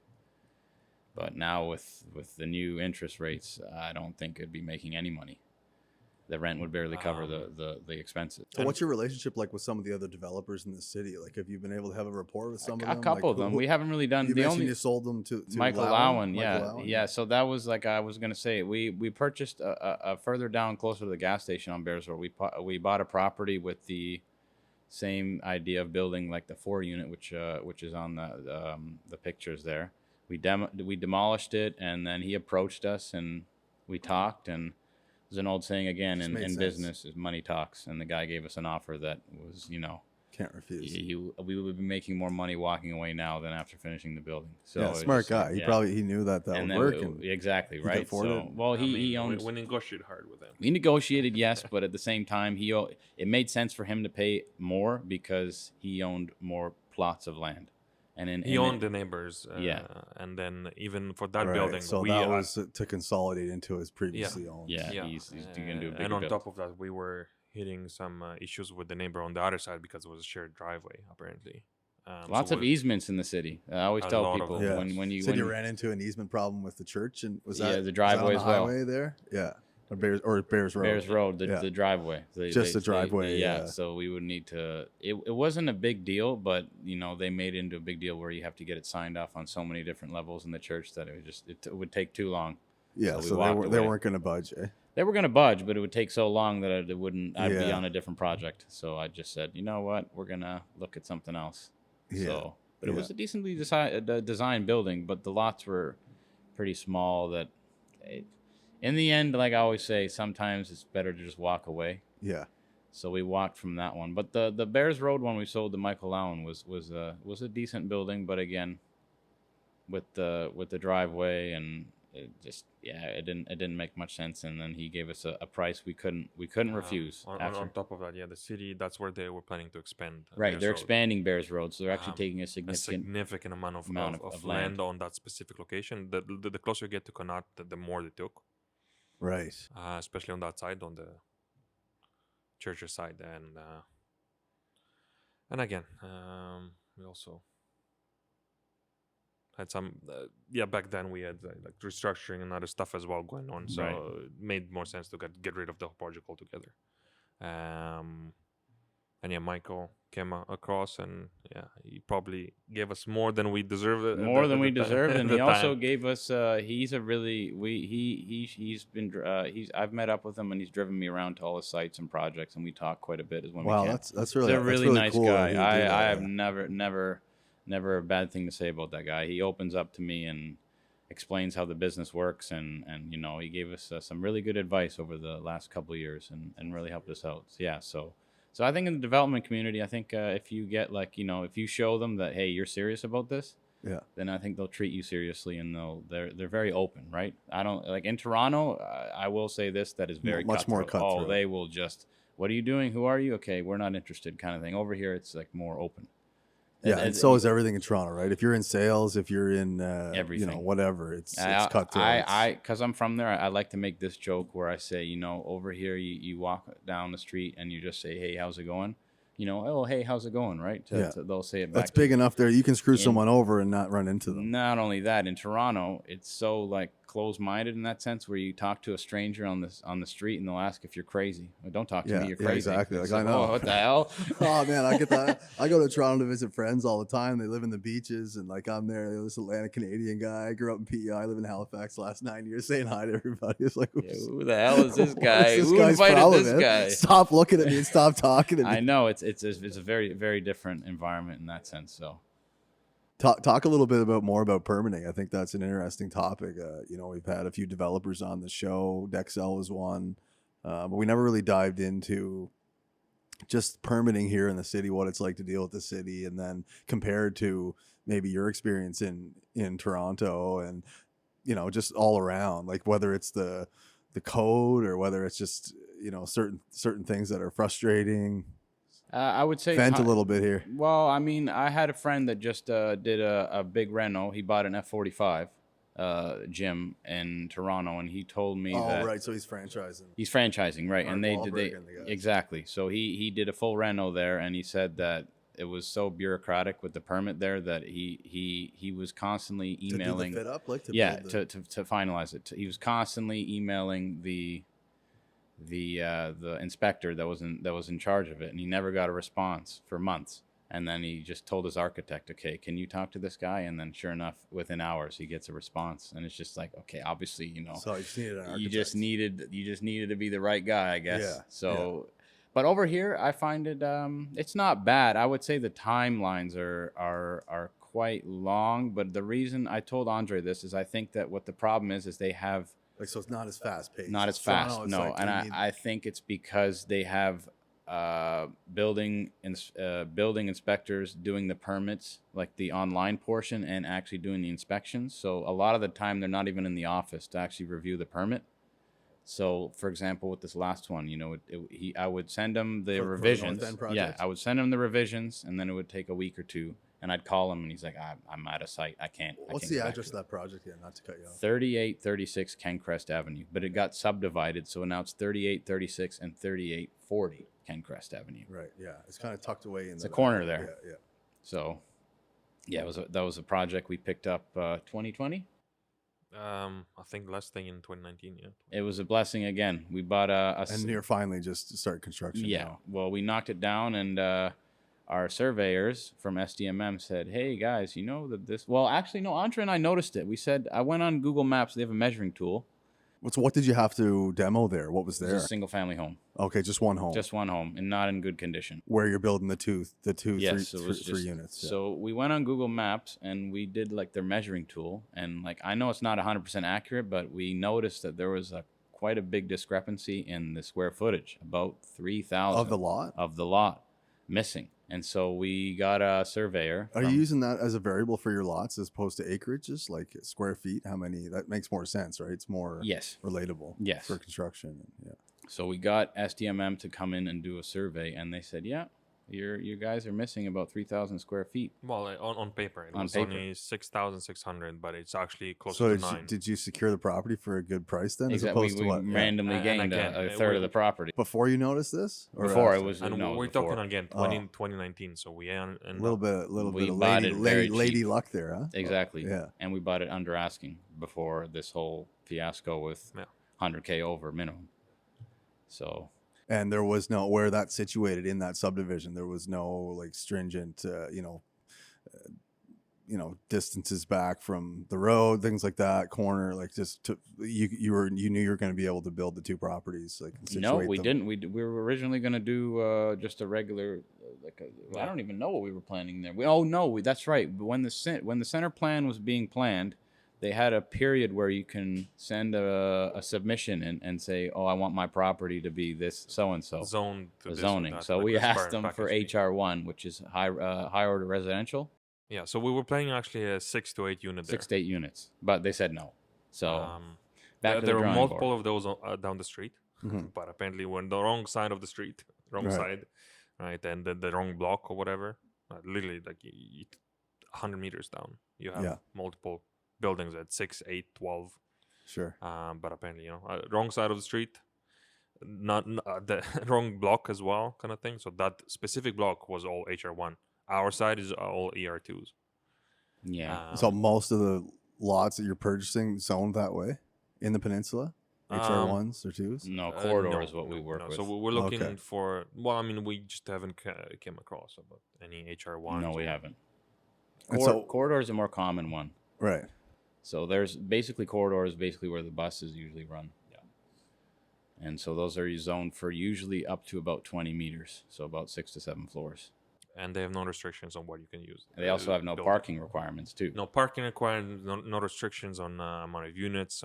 But now with the new interest rates, I don't think it'd be making any money. the rent would barely cover the expenses. So what's your relationship like with some of the other developers in the city? Like, have you been able to have a rapport with some of them? A couple of them. We haven't really done. You mentioned you sold them to Michael Lowen. Yeah. So that was like I was gonna say. We purchased a further down, closer to the gas station on Bears Road. We bought a property with the same idea of building like the 4-unit, which is on the pictures there. We demolished it, and then he approached us, and we talked. And there's an old saying again in business: is money talks. And the guy gave us an offer that was, can't refuse. We would be making more money walking away now than after finishing the building. So yeah, smart guy. He knew that would work. Exactly right. So he owned. We negotiated hard with him. We negotiated, yes, but at the same time, it made sense for him to pay more because he owned more plots of land, and he owned the neighbors. And then even for that building, so that was to consolidate into his previously owned. Yeah, he's going to do a big and on top of that, we were hitting some issues with the neighbor on the other side because it was a shared driveway, apparently. Lots of easements in the city. I always tell people when you ran into an easement problem with the church, and was that the driveway was that on the highway there? Yeah, Bears Road. Bears Road, the driveway. The driveway. Yeah. So we would need to. It wasn't a big deal, but they made it into a big deal where you have to get it signed off on so many different levels in the church that it would take too long. Yeah, so they weren't going to budge. They were going to budge, but it would take so long that I'd be on a different project. So I just said, you know what, we're going to look at something else. Yeah. But it was a decently designed building, but the lots were pretty small in the end, like I always say, sometimes it's better to just walk away. Yeah. So we walked from that one. But the Bears Road one we sold to Michael Lowen was a decent building, but again, with the driveway and it didn't make much sense, and then he gave us a price we couldn't refuse. On top of that, the city, that's where they were planning to expand. Right, Bears they're Road. expanding Bears Road, so they're actually taking a significant amount of land on that specific location. The closer you get to Connaught, the more they took. Right. Especially on that side, on the church's side, and again, we also had some back then we had like restructuring and other stuff as well going on, so it made more sense to get rid of the whole project altogether. And Michael came across, and he probably gave us more than we deserved. And he also gave us. He's I've met up with him, and he's driven me around to all the sites and projects, and we talk quite a bit. That's really he's a really nice cool guy. I have never a bad thing to say about that guy. He opens up to me and explains how the business works, and he gave us some really good advice over the last couple of years, and really helped us out. So I think in the development community, I think if you get if you show them that, hey, you're serious about this, then I think they'll treat you seriously, and they're very open, right? I don't like in Toronto. I will say this, that is very much more cutthroat. Oh, they will just, what are you doing? Who are you? Okay, we're not interested, kind of thing. Over here, it's like more open. Yeah, and so is everything in Toronto, right? If you're in sales, if you're in everything, whatever, it's cutthroat. Because I'm from there, I like to make this joke where I say, over here, you walk down the street and you just say, hey, how's it going? Oh, hey, how's it going, right? They'll say it back. That's big enough there. You can screw someone over and not run into them. Not only that, in Toronto, it's so closed-minded in that sense, where you talk to a stranger on the street and they'll ask if you're crazy. Well, don't talk to me, you're crazy. Exactly. I know. Oh, what the hell? Oh man, I get that. I go to Toronto to visit friends all the time. They live in the beaches, and I'm there. This Atlantic Canadian guy. I grew up in PEI. I live in Halifax the last 9 years, saying hi to everybody. It's like, who the hell is this guy? Who invited problem, this man? guy? Stop looking at me and stop talking to me. I know it's a very, very different environment in that sense. So. Talk a little bit more about permitting. I think that's an interesting topic. We've had a few developers on the show. Dexel was one, but we never really dived into just permitting here in the city, what it's like to deal with the city, and then compared to maybe your experience in Toronto, and just all around, like whether it's the code or whether it's just certain things that are frustrating. I would say vent a little bit here. Well, I mean, I had a friend that just did a big reno. He bought an F45 gym in Toronto, and he told me that. Oh, right. So he's franchising. He's franchising, right? And they exactly. So he did a full reno there, and he said that it was so bureaucratic with the permit there that he was constantly emailing to do the fit up, to finalize it. He was constantly emailing the the inspector that was in charge of it, and he never got a response for months. And then he just told his architect, okay, can you talk to this guy? And then sure enough, within hours, he gets a response. And it's just like, okay, obviously, So you just needed an architect. You just needed to be the right guy, I guess. Yeah. So, but over here, I find it, it's not bad. I would say the timelines are quite long. But the reason I told Andrey this is I think that what the problem is they have, like, so it's not as fast paced. not as fast. No. Like, and I think it's because they have building inspectors doing the permits, like the online portion, and actually doing the inspections. So a lot of the time they're not even in the office to actually review the permit. So for example, with this last one, I would send him the revisions. I would send him the revisions, and then it would take a week or two, and I'd call him, and he's like, I'm out of sight. I can't. What's the address of that project here? Not to cut you off. 3836 Kencrest Avenue, but it got subdivided, so now it's 3836 and 3840 Kencrest Avenue. Right. Yeah, it's kind of tucked away in the corner there. Yeah. So, yeah, that was a project we picked up 2020. I think last thing in 2019. Yeah. It was a blessing again. We bought and near finally just to start construction. Yeah. Now. Well, we knocked it down, and our surveyors from SDMM said, "Hey guys, you know that this." Well, actually, no. Andrey and I noticed it. We said I went on Google Maps. They have a measuring tool. What did you have to demo there? What was there? It was a single family home. Okay, just one home. Just one home, and not in good condition. Where you're building the two, yes, three units. Yeah. So we went on Google Maps and we did like their measuring tool, and like I know it's not 100% accurate, but we noticed that there was quite a big discrepancy in the square footage, about 3,000 of the lot missing. And so we got a surveyor. Are you using that as a variable for your lots as opposed to acreages, like square feet? How many? That makes more sense, right? It's more relatable for construction. Yeah. So we got SDMM to come in and do a survey, and they said, yeah, you guys are missing about 3,000 square feet. Well, on paper, it was only 6,600, but it's actually closer to 9. Did you secure the property for a good price then? Exactly. As opposed to what? Randomly gained a third of the property. Before you noticed this? Or before it was. And we're talking again 2019, so we a little bit of lady luck there, huh? Exactly. Yeah. And we bought it under asking before this whole fiasco with $100K over minimum. So. And there was no, where that's situated in that subdivision, there was no like stringent, distances back from the road, things like that, corner, like just you knew you were going to be able to build the two properties, like no, we didn't. We were originally going to do just a regular, I don't even know what we were planning there. That's right. When the center plan was being planned, they had a period where you can send a submission and say, oh, I want my property to be this so-and-so. Zoning. So we asked them for HR1, which is high order residential. Yeah, so we were planning actually 6 to 8 units. 6 to 8 units, but they said no. So there were multiple of those down the street, but apparently we're on the wrong side of the street, side, right? And the wrong block or whatever. Literally, like 100 meters down, you have multiple buildings at 6, 8, 12. Sure. But apparently, wrong side of the street, not the wrong block as well, kind of thing. So that specific block was all HR1. Our side is all ER2s. Yeah. So most of the lots that you're purchasing zoned that way in the peninsula? HR1s or 2s? No, corridor is what we work with. So we're looking for, well, I mean, we just haven't came across about any HR1s. No, we haven't. Corridor is a more common one. Right. So there's basically corridors, basically where the buses usually run. Yeah. And so those are zoned for usually up to about 20 meters. So about 6 to 7 floors. And they have no restrictions on what you can use. They also have no parking requirements too. No parking requirements, no restrictions on amount of units.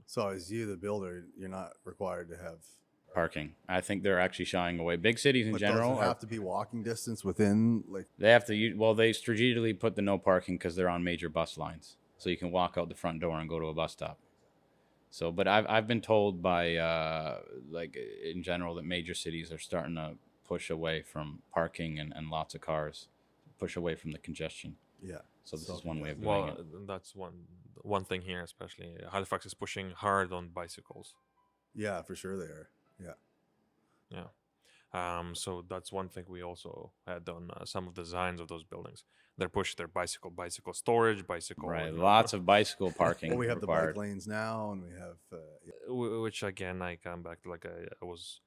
So as you, the builder, you're not required to have parking. I think they're actually shying away. Big cities in general have to be walking distance within, like they have to. Well, they strategically put the no parking because they're on major bus lines, so you can walk out the front door and go to a bus stop. So, but I've been told by like in general that major cities are starting to push away from parking and lots of cars, push away from the congestion. Yeah. So this is one way of doing it. Well, that's one thing here, especially Halifax is pushing hard on bicycles. Yeah, for sure they are. Yeah. Yeah. So that's one thing we also had on some of the designs of those buildings. They're pushed their bicycle storage, bicycle. Right, lots of bicycle parking. Well, we have required. the bike lanes now, and we have which again I come back to, like I was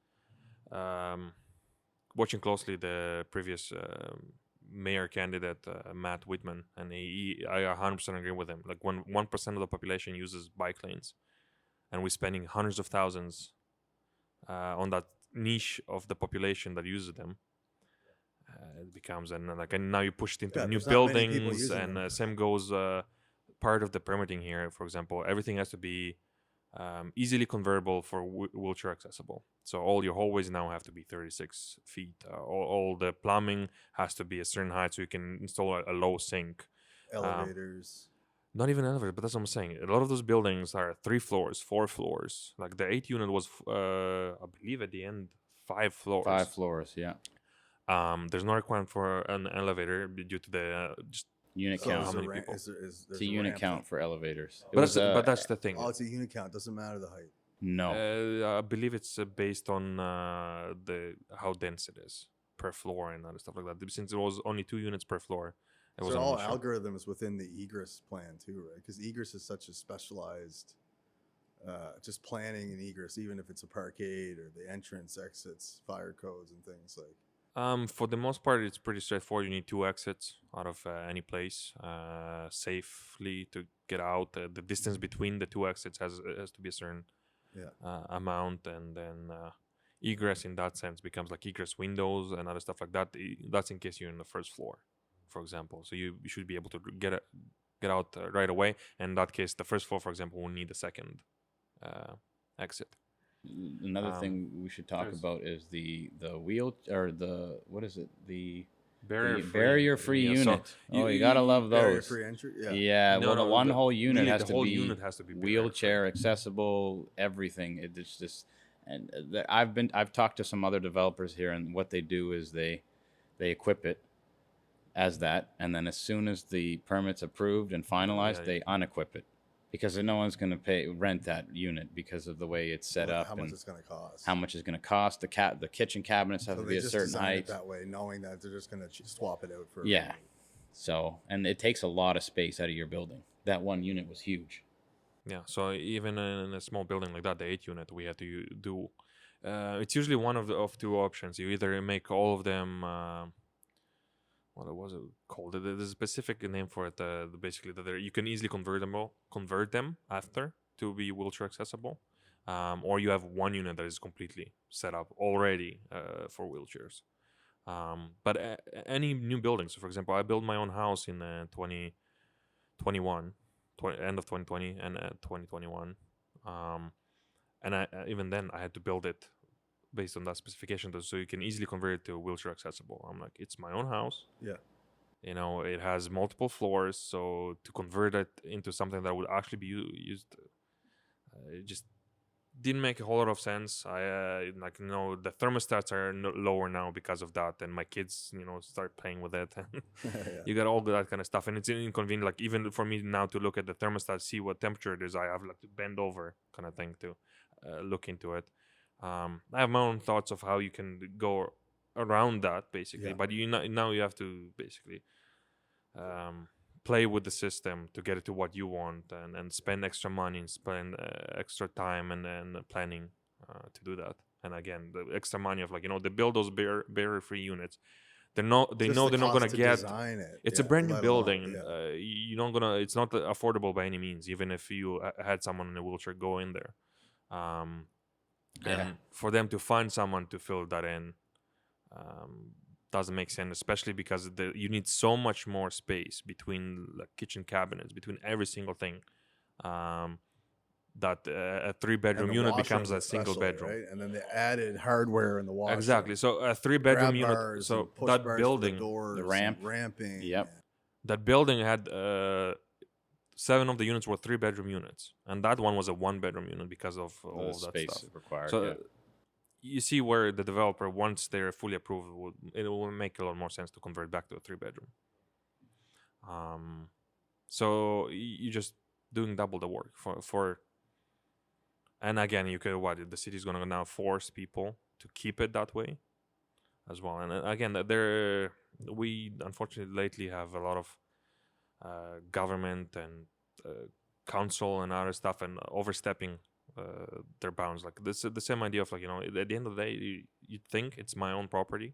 watching closely the previous mayor candidate Matt Whitman, and I 100% agree with him. Like when 1% of the population uses bike lanes, and we're spending hundreds of thousands on that niche of the population that uses them, it becomes and now you push it into new buildings, and same goes part of the permitting here. For example, everything has to be easily convertible for wheelchair accessible. So all your hallways now have to be 36 feet. All the plumbing has to be a certain height so you can install a low sink. Elevators. Not even elevator, but that's what I'm saying. A lot of those buildings are 3 floors, 4 floors. Like the 8 unit was, I believe at the end, 5 floors. 5 floors, yeah. There's no requirement for an elevator due to the just unit count. How many people? It's a unit count for elevators. But that's the thing. Oh, it's a unit count. Doesn't matter the height. No. I believe it's based on how dense it is per floor and other stuff like that. Since it was only 2 units per floor. So all algorithms within the egress plan too, right? Because egress is such a specialized, just planning and egress, even if it's a parkade or the entrance, exits, fire codes and things like. For the most part, it's pretty straightforward. You need 2 exits out of any place safely to get out. The distance between the 2 exits has to be a certain amount, and then egress in that sense becomes like egress windows and other stuff like that. That's in case you're in the first floor, for example. So you should be able to get out right away. And in that case, the first floor, for example, will need a second exit. Another thing we should talk about is the wheel, or the, what is it? The barrier-free unit. So you gotta love those. Barrier-free entry. Yeah. The whole unit has to be wheelchair accessible. Everything. It's just, and I've talked to some other developers here, and what they do is they equip it as that, and then as soon as the permit's approved and finalized, they unequip it, because no one's going to rent that unit because of the way it's set up. How much it's going to cost. How much it's going to cost. The kitchen cabinets have to be a certain height. It that way, knowing that they're just going to swap it out for. Yeah. So, and it takes a lot of space out of your building. That one unit was huge. Yeah. So even in a small building like that, the 8 unit, we had to do. It's usually one of 2 options. You either make all of them. What was it called? There's a specific name for it. Basically, that you can easily convert them after to be wheelchair accessible, or you have 1 unit that is completely set up already for wheelchairs. But any new building. So, for example, I built my own house in 2021, end of 2020 and 2021, and even then I had to build it based on that specification, so you can easily convert it to wheelchair accessible. I'm like, it's my own house. Yeah. It has multiple floors, so to convert it into something that would actually be used, it just didn't make a whole lot of sense. The thermostats are lower now because of that, and my kids, start playing with it. You got all that kind of stuff, and it's inconvenient. Like even for me now to look at the thermostat, see what temperature it is, I have to bend over kind of thing to look into it. I have my own thoughts of how you can go around that, basically. But now you have to basically play with the system to get it to what you want, and spend extra money, and spend extra time and planning to do that. And again, the extra money of they build those barrier-free units. They know they're not gonna get. It's a brand new building. You're not gonna. It's not affordable by any means, even if you had someone in a wheelchair go in there. And for them to find someone to fill that in doesn't make sense, especially because you need so much more space between kitchen cabinets, between every single thing, that a 3-bedroom unit becomes a single bedroom. Right? And then they added hardware in the washroom. Exactly. So a 3-bedroom unit. So that building, the ramping. Yep. That building had 7 of the units were 3-bedroom units, and that one was a 1-bedroom unit because of all that space stuff required. So you see where the developer, once they're fully approved, it will make a lot more sense to convert back to a 3-bedroom. So you're just doing double the work for. And again, you could the city is gonna now force people to keep it that way, as well. And again, we unfortunately lately have a lot of government and council and other stuff and overstepping their bounds. Like this, the same idea of like, you know, at the end of the day, you think it's my own property.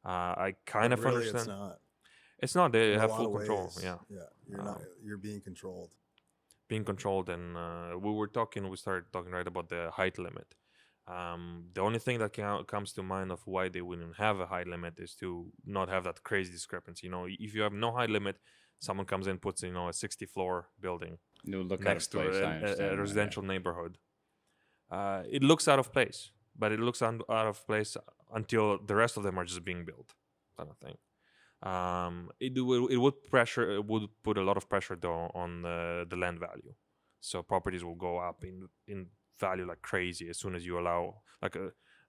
I kind of really understand. It's not. It's not. They In have full control. ways, Yeah. You're not. You're being controlled. Being controlled, and we started talking right about the height limit. The only thing that comes to mind of why they wouldn't have a height limit is to not have that crazy discrepancy. You know, if you have no height limit, someone comes in, puts, you know, a 60-floor building next to a residential neighborhood. It looks out of place, but it looks out of place until the rest of them are just being built, kind of thing. It would put a lot of pressure though on the land value, so properties will go up in value like crazy as soon as you allow, like,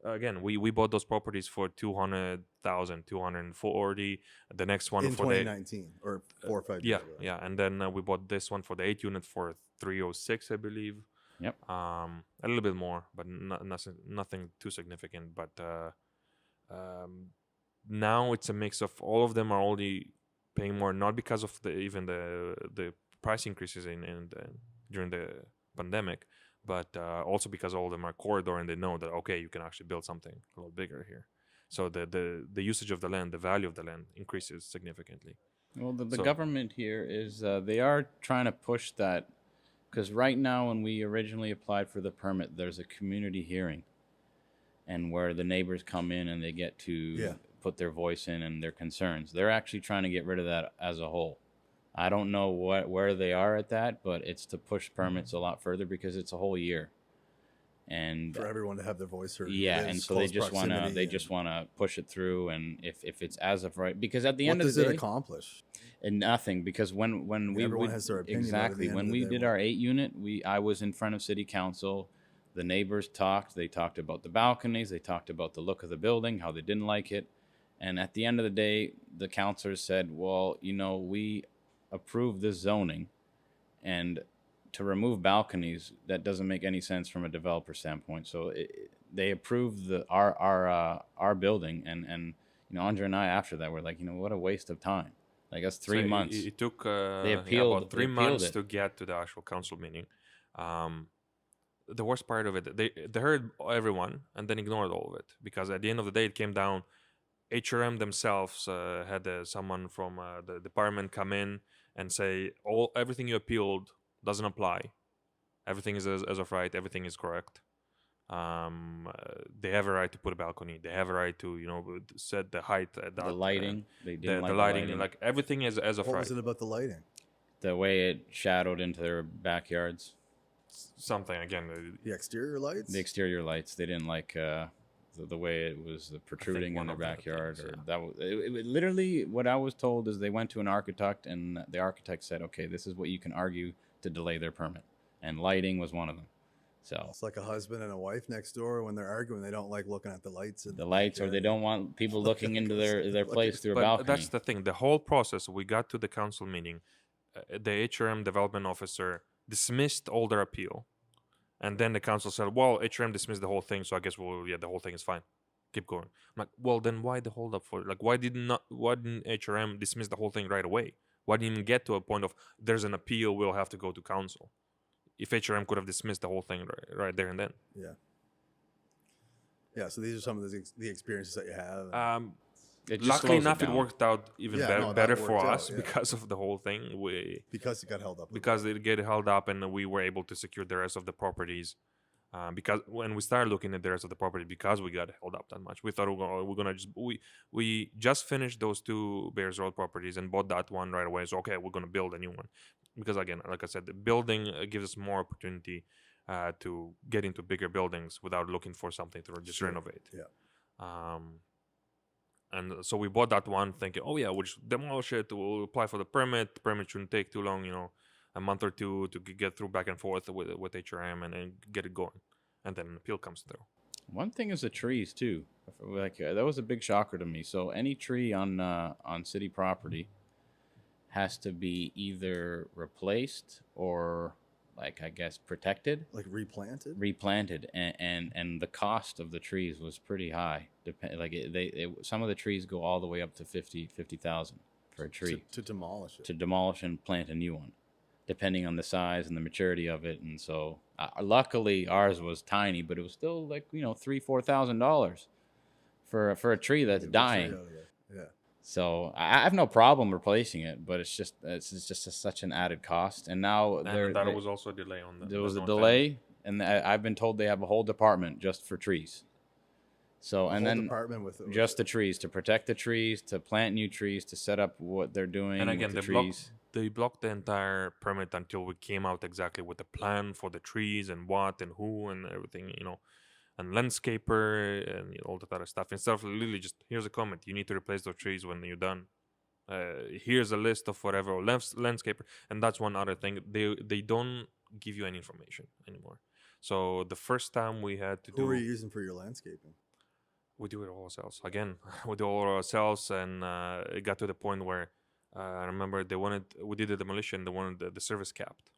again, we bought those properties for 200,000, 240. The next one in for 2019 or 4 or 5 years ago. Yeah, and then we bought this one for the 8 unit for 306, I believe. Yep. A little bit more, but nothing too significant. But now it's a mix of all of them are only paying more, not because of the price increases during the pandemic, but also because all of them are corridor and they know that, okay, you can actually build something a little bigger here. So the usage of the land, the value of the land increases significantly. Well, the government here is they are trying to push that, because right now when we originally applied for the permit, there's a community hearing, and where the neighbors come in and they get to put their voice in and their concerns. They're actually trying to get rid of that as a whole. I don't know where they are at that, but it's to push permits a lot further because it's a whole year, and for everyone to have their voice heard. Yeah, and so they just wanna push it through, and if it's as of right, because at the end of the day, what does it accomplish? And nothing, because when everyone has their opinion. Exactly. When we did our 8 unit, I was in front of city council. The neighbors talked. They talked about the balconies. They talked about the look of the building, how they didn't like it. And at the end of the day, the councilors said, well, you know, we approved this zoning, and to remove balconies, that doesn't make any sense from a developer standpoint. So they approved our building, and you know, Andrey and I after that were like, you know, what a waste of time. Like, that's 3 months. It took they appealed, about 3 months to get to the actual council meeting. The worst part of it, they heard everyone and then ignored all of it, because at the end of the day, it came down. HRM themselves had someone from the department come in and say, everything you appealed doesn't apply. Everything is as of right. Everything is correct. They have a right to put a balcony. They have a right to, you know, set the height. The lighting. They didn't the lighting. Like, everything is as of right. What was it about the lighting? The way it shadowed into their backyards. Something, again. The exterior lights? The exterior lights. They didn't like the way it was protruding in their backyard. That was literally what I was told is they went to an architect, and the architect said, okay, this is what you can argue to delay their permit. And lighting was one of them. So it's like a husband and a wife next door. When they're arguing, they don't like looking at the lights. Or they don't want people looking into their place through a balcony. That's the thing. The whole process, we got to the council meeting, the HRM development officer dismissed all their appeal. And then the council said, well, HRM dismissed the whole thing, so I guess the whole thing is fine. Keep going. I'm like, well, then why the hold up for it? Like, why didn't HRM dismiss the whole thing right away? Why didn't even get to a point of, there's an appeal, we'll have to go to council? If HRM could have dismissed the whole thing right there and then. Yeah, so these are some of the experiences that you have. Luckily enough, it worked out even better for us because of the whole thing. Because it got held up. Because it got held up, and we were able to secure the rest of the properties. Because when we started looking at the rest of the property, because we got held up that much, we thought we just finished those 2 Bears Road properties and bought that one right away. So, okay, we're going to build a new one. Because again, like I said, the building gives us more opportunity to get into bigger buildings without looking for something to just renovate. Yeah. And so we bought that one thinking, oh yeah, we'll just demolish it, we'll apply for the permit. The permit shouldn't take too long, you know, a month or two to get through back and forth with HRM and get it going. And then an appeal comes through. One thing is the trees too. Like, that was a big shocker to me. So any tree on city property has to be either replaced or like I guess protected, like replanted, and the cost of the trees was pretty high. Some of the trees go all the way up to 50,000 for a tree to demolish it, to demolish and plant a new one, depending on the size and the maturity of it. And so luckily ours was tiny, but it was still like, you know, $3,000-$4,000 for a tree that's dying. Yeah. So I have no problem replacing it, but it's just such an added cost. And now there was also a delay on that. There was a delay, and I've been told they have a whole department just for trees. So and then department with just the trees, to protect the trees, to plant new trees, to set up what they're doing. And again, with the trees. They blocked the entire permit until we came out exactly with the plan for the trees and what and who and everything, you know, and landscaper and all that other stuff. Instead of literally just, here's a comment, you need to replace those trees when you're done. Here's a list of whatever, landscaper. And that's one other thing. They don't give you any information anymore. So the first time we had to Who were you using for your landscaping? We do it all ourselves. Again, we do it all ourselves, and it got to the point where I remember we did the demolition, they wanted the service capped.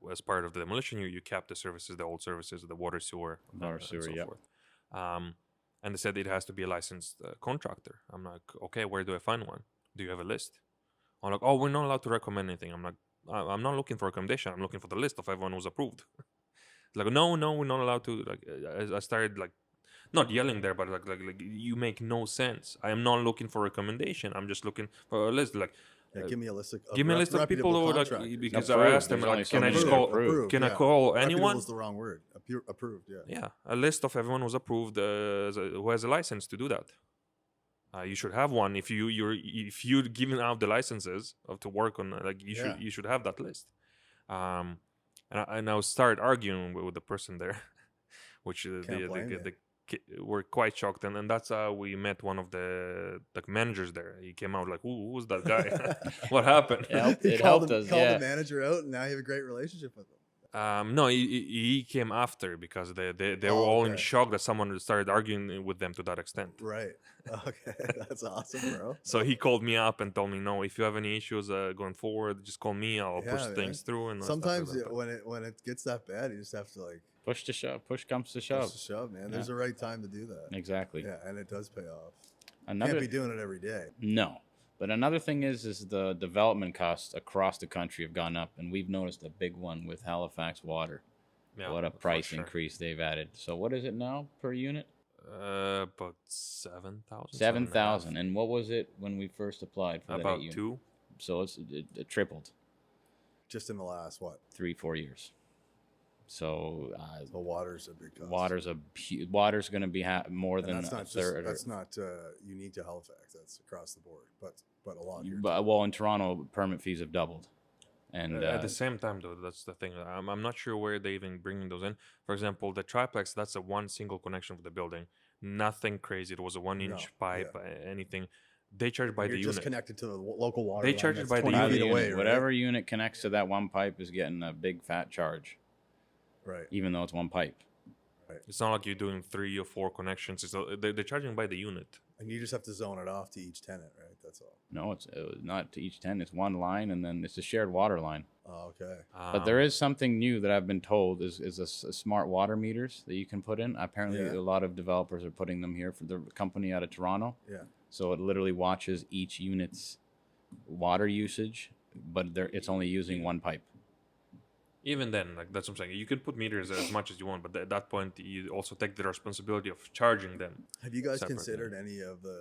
As part of the demolition, you cap the services, the old services, the water, sewer, and so forth. And they said it has to be a licensed contractor. I'm like, okay, where do I find one? Do you have a list? I'm like, oh, we're not allowed to recommend anything. I'm like, I'm not looking for a recommendation. I'm looking for the list of everyone who's approved. Like, no, we're not allowed to. Like, I started like, not yelling there, but like you make no sense. I am not looking for a recommendation. I'm just looking for a list. Like, give me a list of people who like, because I asked them, like, can I just call? Can I call anyone? Was the wrong word. Approved. Yeah. Yeah, a list of everyone who's approved who has a license to do that. You should have one if you're giving out the licenses to work on. Like you should have that list. And I started arguing with the person there, which were quite shocked, and that's how we met one of the managers there. He came out like, who's that guy? What happened? It helped us. Called the manager out, and now you have a great relationship with him. No, he came after because they were all in shock that someone started arguing with them to that extent. Right. Okay, that's awesome, bro. So he called me up and told me, no, if you have any issues going forward, just call me. I'll push things through. And sometimes when it gets that bad, you just have to like push to shove. Push comes to shove. Push to shove, man. There's a right time to do that. Exactly. Yeah, and it does pay off. Can't be doing it every day. No. But another thing is the development costs across the country have gone up, and we've noticed a big one with Halifax water. Yeah, what a price increase they've added. So what is it now per unit? About 7,000. 7,000. And what was it when we first applied for about that 2? So it tripled. Just in the last 3-4 years. So the water's a big cost. Water's going to be more than a third. That's not unique to Halifax. That's across the board, but a lot here. Well, in Toronto, permit fees have doubled. And at the same time, though, that's the thing. I'm not sure where they even bringing those in. For example, the triplex, that's a one single connection for the building. Nothing crazy. It was a 1-inch pipe, anything. They charge by the unit. Just connected to the local water. They charge it by the unit. Away, right? Whatever unit connects to that one pipe is getting a big fat charge. Right. Even though it's one pipe. Right. It's not like you're doing 3 or 4 connections. They're charging by the unit. And you just have to zone it off to each tenant, right? That's all. No, it's not to each tenant. It's one line, and then it's a shared water line. Oh, okay. But there is something new that I've been told is a smart water meters that you can put in. Apparently, a lot of developers are putting them here for the company out of Toronto. Yeah. So it literally watches each unit's water usage, but it's only using one pipe. Even then, like that's what I'm saying. You can put meters as much as you want, but at that point, you also take the responsibility of charging them. Have you guys considered any of the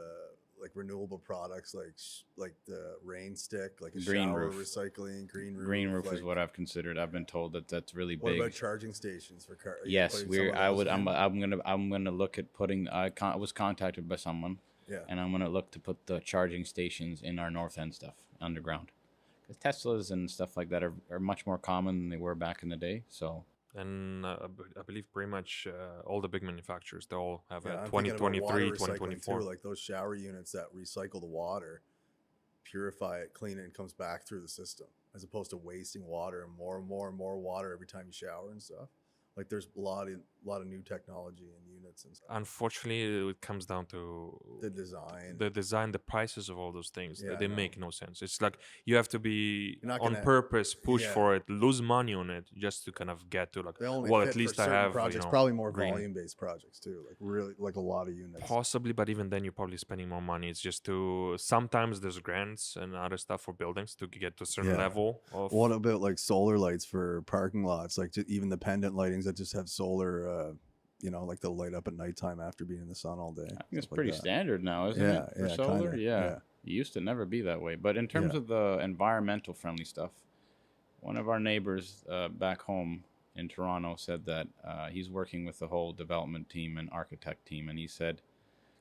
renewable products, like the rain stick, like a green shower roof recycling, green roof? Green roof is what I've considered. I've been told that's really big. What about charging stations for cars? Yes, I'm gonna look at putting. I was contacted by someone. Yeah. And I'm gonna look to put the charging stations in our north end stuff underground. Because Teslas and stuff like that are much more common than they were back in the day. So, and I believe pretty much all the big manufacturers, they all have a 2023, 2024. Like those shower units that recycle the water, purify it, clean it, and comes back through the system, as opposed to wasting water and more water every time you shower and stuff. Like there's a lot lot of new technology and units and stuff. Unfortunately, it comes down to The design. the prices of all those things. Yeah, They make no sense. It's like you have to be You're not on gonna- purpose, push yeah. for it, lose money on it just to kind of get to like, They only well, fit at least for I certain have, projects, you know, probably more green. volume-based projects too, like really like a lot of units. Possibly, but even then you're probably spending more money. It's just to, sometimes there's grants and other stuff for buildings to get to a certain Yeah. level of. What about like solar lights for parking lots? Like even the pendant lightings that just have solar, you know, like they'll light up at nighttime after being in the sun all day. I think it's stuff like pretty that. standard now, isn't Yeah, it? For yeah, solar? kinda, Yeah. yeah. It used to never be that way. But in terms Yeah. of the environmental friendly stuff, one of our neighbors back home in Toronto said that he's working with the whole development team and architect team. And he said,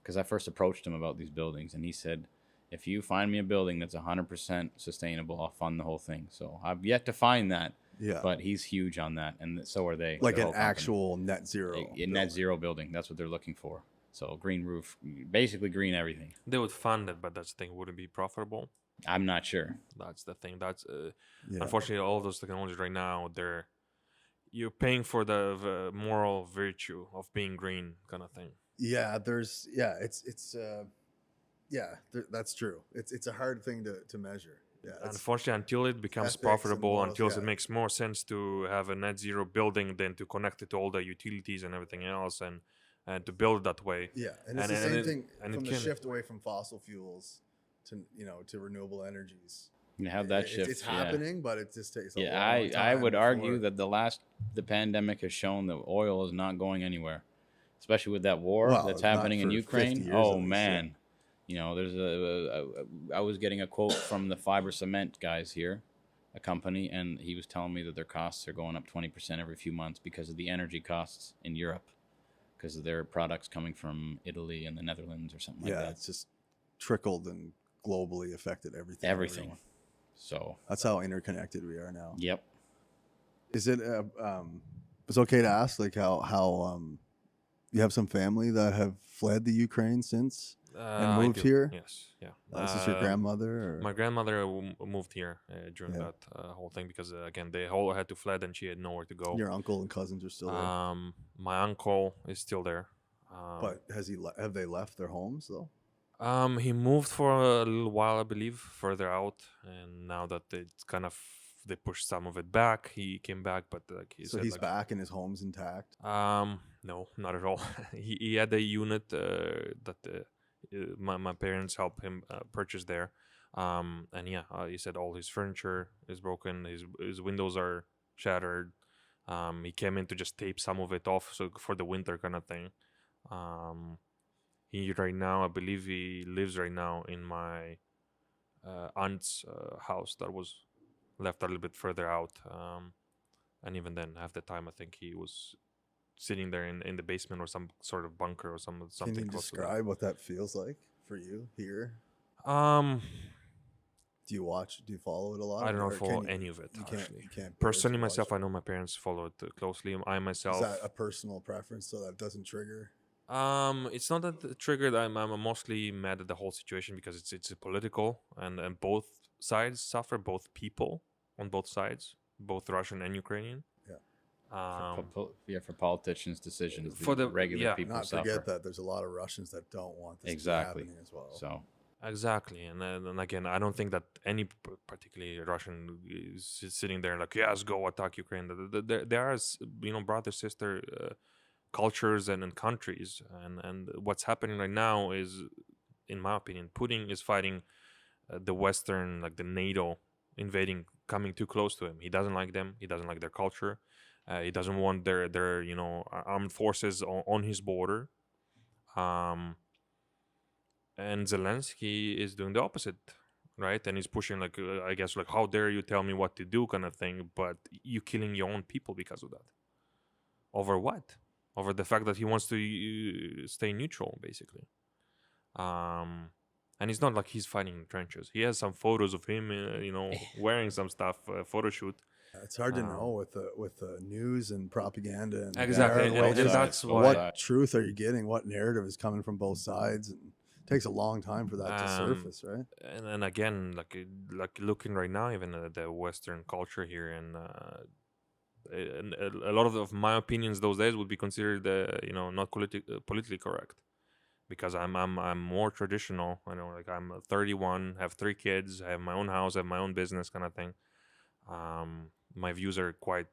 because I first approached him about these buildings, and he said, if you find me a building that's 100% sustainable, I'll fund the whole thing. So I've yet to find that. Yeah. But he's huge on that, and so are they. Like the an whole company. actual net zero. A net zero building. That's what they're looking for. So green roof, basically green everything. They would fund it, but that's the thing. Would it be profitable? I'm not sure. That's the thing. That's Yeah. unfortunately all those technologies right now. You're paying for the moral virtue of being green, kind of thing. Yeah, that's true. It's a hard thing to measure. Yeah, Unfortunately, until it becomes ethics and profitable, laws, until yeah. it makes more sense to have a net zero building than to connect it to all the utilities and everything else, and to build that way. yeah, and it's and- the and same it- thing and it from the can- shift away from fossil fuels to to renewable energies. You have that shift. It's yeah. happening, but it just takes a long Yeah, time. I would argue before- that the pandemic has shown that oil is not going anywhere, especially with that war Well, that's not happening in for 50 Ukraine. years Oh at least, man, you know, there's I was getting a quote from the fiber cement guys here, a company, and he was telling me that their costs are going up 20% every few months because of the energy costs in Europe, because of their products coming from Italy and the Netherlands or something yeah, like that. it's just trickled and globally affected everything. Everything. everyone. So That's how interconnected we are now. yep. Is it it's okay to ask like how you have some family that have fled the Ukraine since and I moved do. here? Yes, yeah. Is this your grandmother or My grandmother moved here during Yeah. that whole thing because again they all had to fled and she had nowhere to go. your uncle and cousins are still there? My uncle is still there. But have they left their homes though? He moved for a little while, I believe, further out, and now that it's kind of they pushed some of it back, he came back. But like he So said, he's like, back and his home's intact. no, not at all. he had a unit that my parents helped him purchase there, and yeah, he said all his furniture is broken, his windows are shattered. He came in to just tape some of it off, so for the winter kind of thing. He right now, I believe he lives right now in my aunt's house that was left a little bit further out. And even then, half the time, I think he was sitting there in the basement or some sort of bunker or something. Can you close to that. describe what that feels like for you here? Do you follow it a lot? I don't know or follow can you- any of it. You can't. Actually, You can't. bear personally to watch myself, it? I know my parents follow it closely. I myself. Is that a personal preference so that doesn't trigger? It's not that it triggered. I'm mostly mad at the whole situation because it's political and both sides suffer. Both people on both sides, both Russian and Ukrainian. Yeah. For politicians' decisions, For the- regular yeah. people Not suffer. forget that there's a lot of Russians that don't want this Exactly. to be happening as well. So Exactly, and again, I don't think that any particularly Russian is sitting there like, yes, go attack Ukraine. There are brother sister cultures and countries, and what's happening right now is, in my opinion, Putin is fighting the Western, like the NATO invading, coming too close to him. He doesn't like them. He doesn't like their culture. He doesn't want their armed forces on his border. And Zelensky is doing the opposite, right? And he's pushing like, I guess, like, how dare you tell me what to do, kind of thing. But you killing your own people because of that. Over what? Over the fact that he wants to stay neutral, basically. And it's not like he's fighting in trenches. He has some photos of him, wearing some stuff, photo shoot. It's hard to know with the news and propaganda. And Exactly, narrative. and What that's is- why- what truth are you getting? What narrative is coming from both sides? And it takes a long time for that to surface, right? And again, like looking right now, even at the Western culture here in a lot of my opinions those days would be considered, not politically correct, because I'm more traditional. Like I'm 31, have 3 kids, I have my own house, I have my own business, kind of thing. My views are quite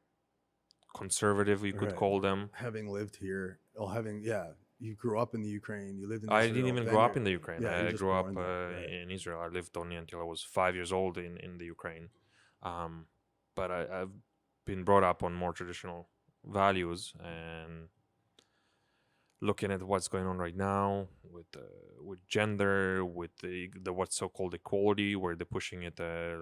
conservative, you could call them. Having lived here, you grew up in the Ukraine, you lived in I Israel. didn't even grow up in the Ukraine. Yeah, I grew up in Israel. I lived only until I was 5 years old in the Ukraine. But I've been brought up on more traditional values, and looking at what's going on right now with gender, with the what's so-called equality, where they're pushing it I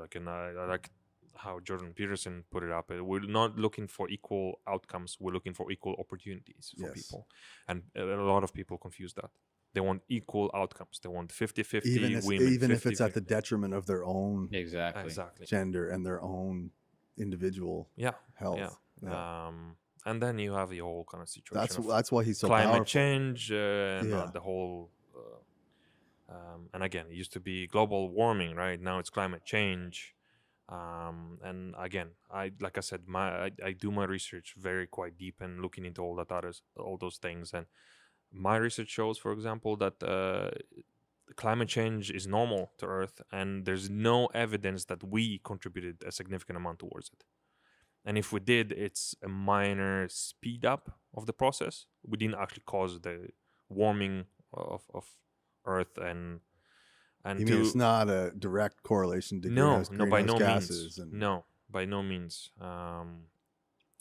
like how Jordan Peterson put it up. We're not looking for equal outcomes. We're looking for equal opportunities for people. And a lot of people confuse that. They want equal outcomes. They want 50-50 women. Even if it's at the detriment of their own exactly gender and their own individual health. Yeah. And then you have the whole kind of situation. That's why he's so climate powerful. change and the whole. And again, it used to be global warming, right? Now it's climate change. And again, like I said, I do my research quite deep and looking into all those things. And my research shows, for example, that climate change is normal to Earth, and there's no evidence that we contributed a significant amount towards it. And if we did, it's a minor speed up of the process. We didn't actually cause the warming of Earth and you mean it's not a direct correlation to greenhouse gases? No, by no means.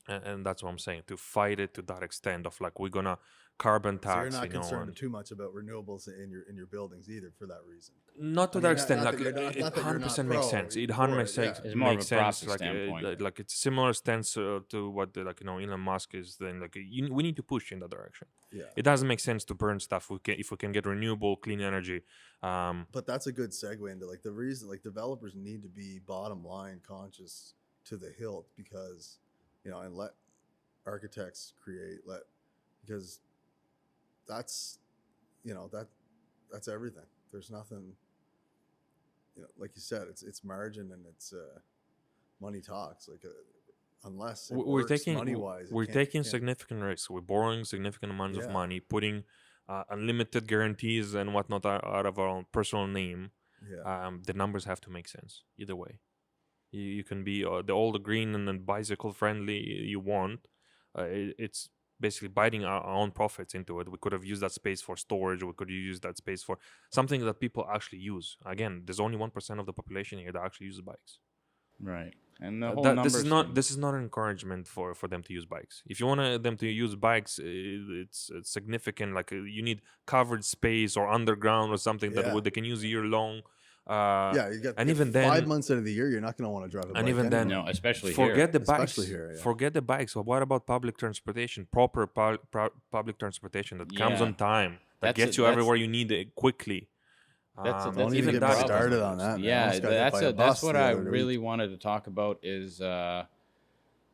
And that's what I'm saying. To fight it to that extent of like we're gonna carbon tax. So you're not concerned too much about renewables in your buildings either for that reason. Not to that extent. Like it 100% makes sense. It 100% It's more makes of a sense. process standpoint. Like it's similar stance to what Elon Musk is. Then we need to push in that direction. Yeah. It doesn't make sense to burn stuff. If we can get renewable, clean energy. But that's a good segue into like the reason like developers need to be bottom line conscious to the hilt, because and let architects create because that's that's everything. There's nothing like you said, it's margin and it's money talks. Like unless we're taking money-wise, we're taking significant risks. We're borrowing significant amounts of money, putting unlimited guarantees and whatnot out of our own personal name. The numbers have to make sense either way. You can be all the green and then bicycle friendly you want. It's basically biting our own profits into it. We could have used that space for storage. We could have used that space for something that people actually use. Again, there's only 1% of the population here that actually uses bikes. Right. And the whole this is not an encouragement for them to use bikes. If you want them to use bikes, it's significant. Like you need covered space or underground or something that they can use year long. You got even then 5 months out of the year you're not going to want to drive a bike. And even then, no, especially forget here. the bikes. Especially here, Forget the bikes. Well, what about public transportation? Proper public transportation that comes on time, that gets you everywhere you need it quickly. Don't even get me started on that. Yeah, that's what I really wanted to talk about is the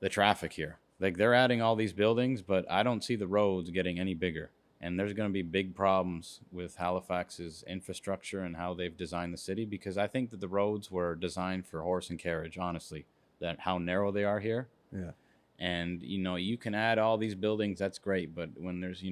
traffic here. Like they're adding all these buildings, but I don't see the roads getting any bigger. And there's going to be big problems with Halifax's infrastructure and how they've designed the city, because I think that the roads were designed for horse and carriage, honestly, that how narrow they are here. Yeah. And, you can add all these buildings, that's great. But when there's,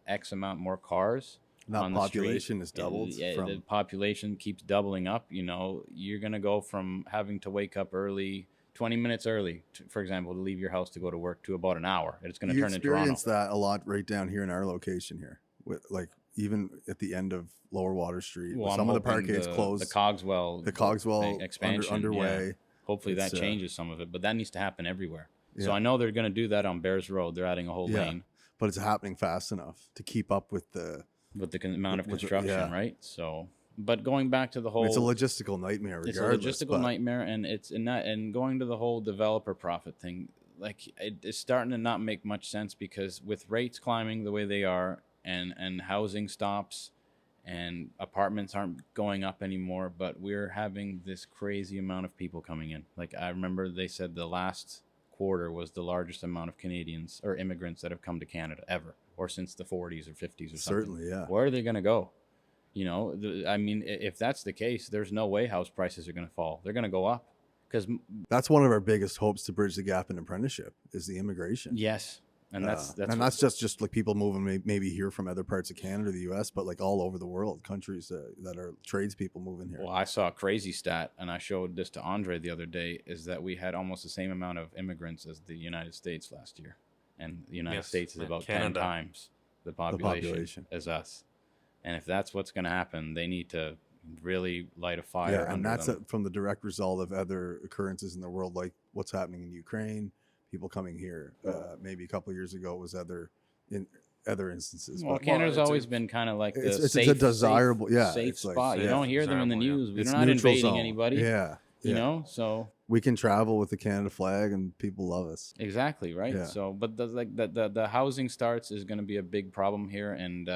X amount more cars on the population street, is doubled. The population keeps doubling up. You're going to go from having to wake up early, 20 minutes early, for example, to leave your house to go to work, to about an hour. It's going to turn into Toronto. You experience that a lot right down here in our location here, with like even at the end of Lower Water Street. Well, some of the parkades closed. The Cogswell expansion underway. Yeah. Hopefully that changes some of it, but that needs to happen everywhere. Yeah. So I know they're going to do that on Bears Road. They're adding a whole lane, but it's happening fast enough to keep up with the amount of construction, right? So. But going back to the whole... It's a logistical nightmare regardless. It's a logistical nightmare, and and going to the whole developer profit thing, like it's starting to not make much sense, because with rates climbing the way they are and housing stops and apartments aren't going up anymore, but we're having this crazy amount of people coming in. Like I remember they said the last quarter was the largest amount of Canadians or immigrants that have come to Canada ever, or since the 40s or 50s or something. Certainly, yeah. Where are they going to go? If that's the case, there's no way house prices are going to fall. They're going to go up, because that's one of our biggest hopes to bridge the gap in apprenticeship is the immigration. yes, and that's not just like people moving maybe here from other parts of Canada, the U.S., but like all over the world, countries that are tradespeople moving here. Well, I saw a crazy stat, and I showed this to Andrey the other day, is that we had almost the same amount of immigrants as the United States last year. And the United States is about Canada. 10 times the population as us. And if that's what's going to happen, they need to really light a fire. Yeah, and that's from the direct result of other occurrences in the world, like what's happening in Ukraine, people coming here. Maybe a couple of years ago it was other instances. Well, Canada's always been kind of like it's a desirable, safe spot. Like, you don't hear them in the news. We're it's not invading zone. anybody. Yeah. You know, so we can travel with the Canada flag and people love us. Exactly, right? Yeah. So, but the housing starts is going to be a big problem here, and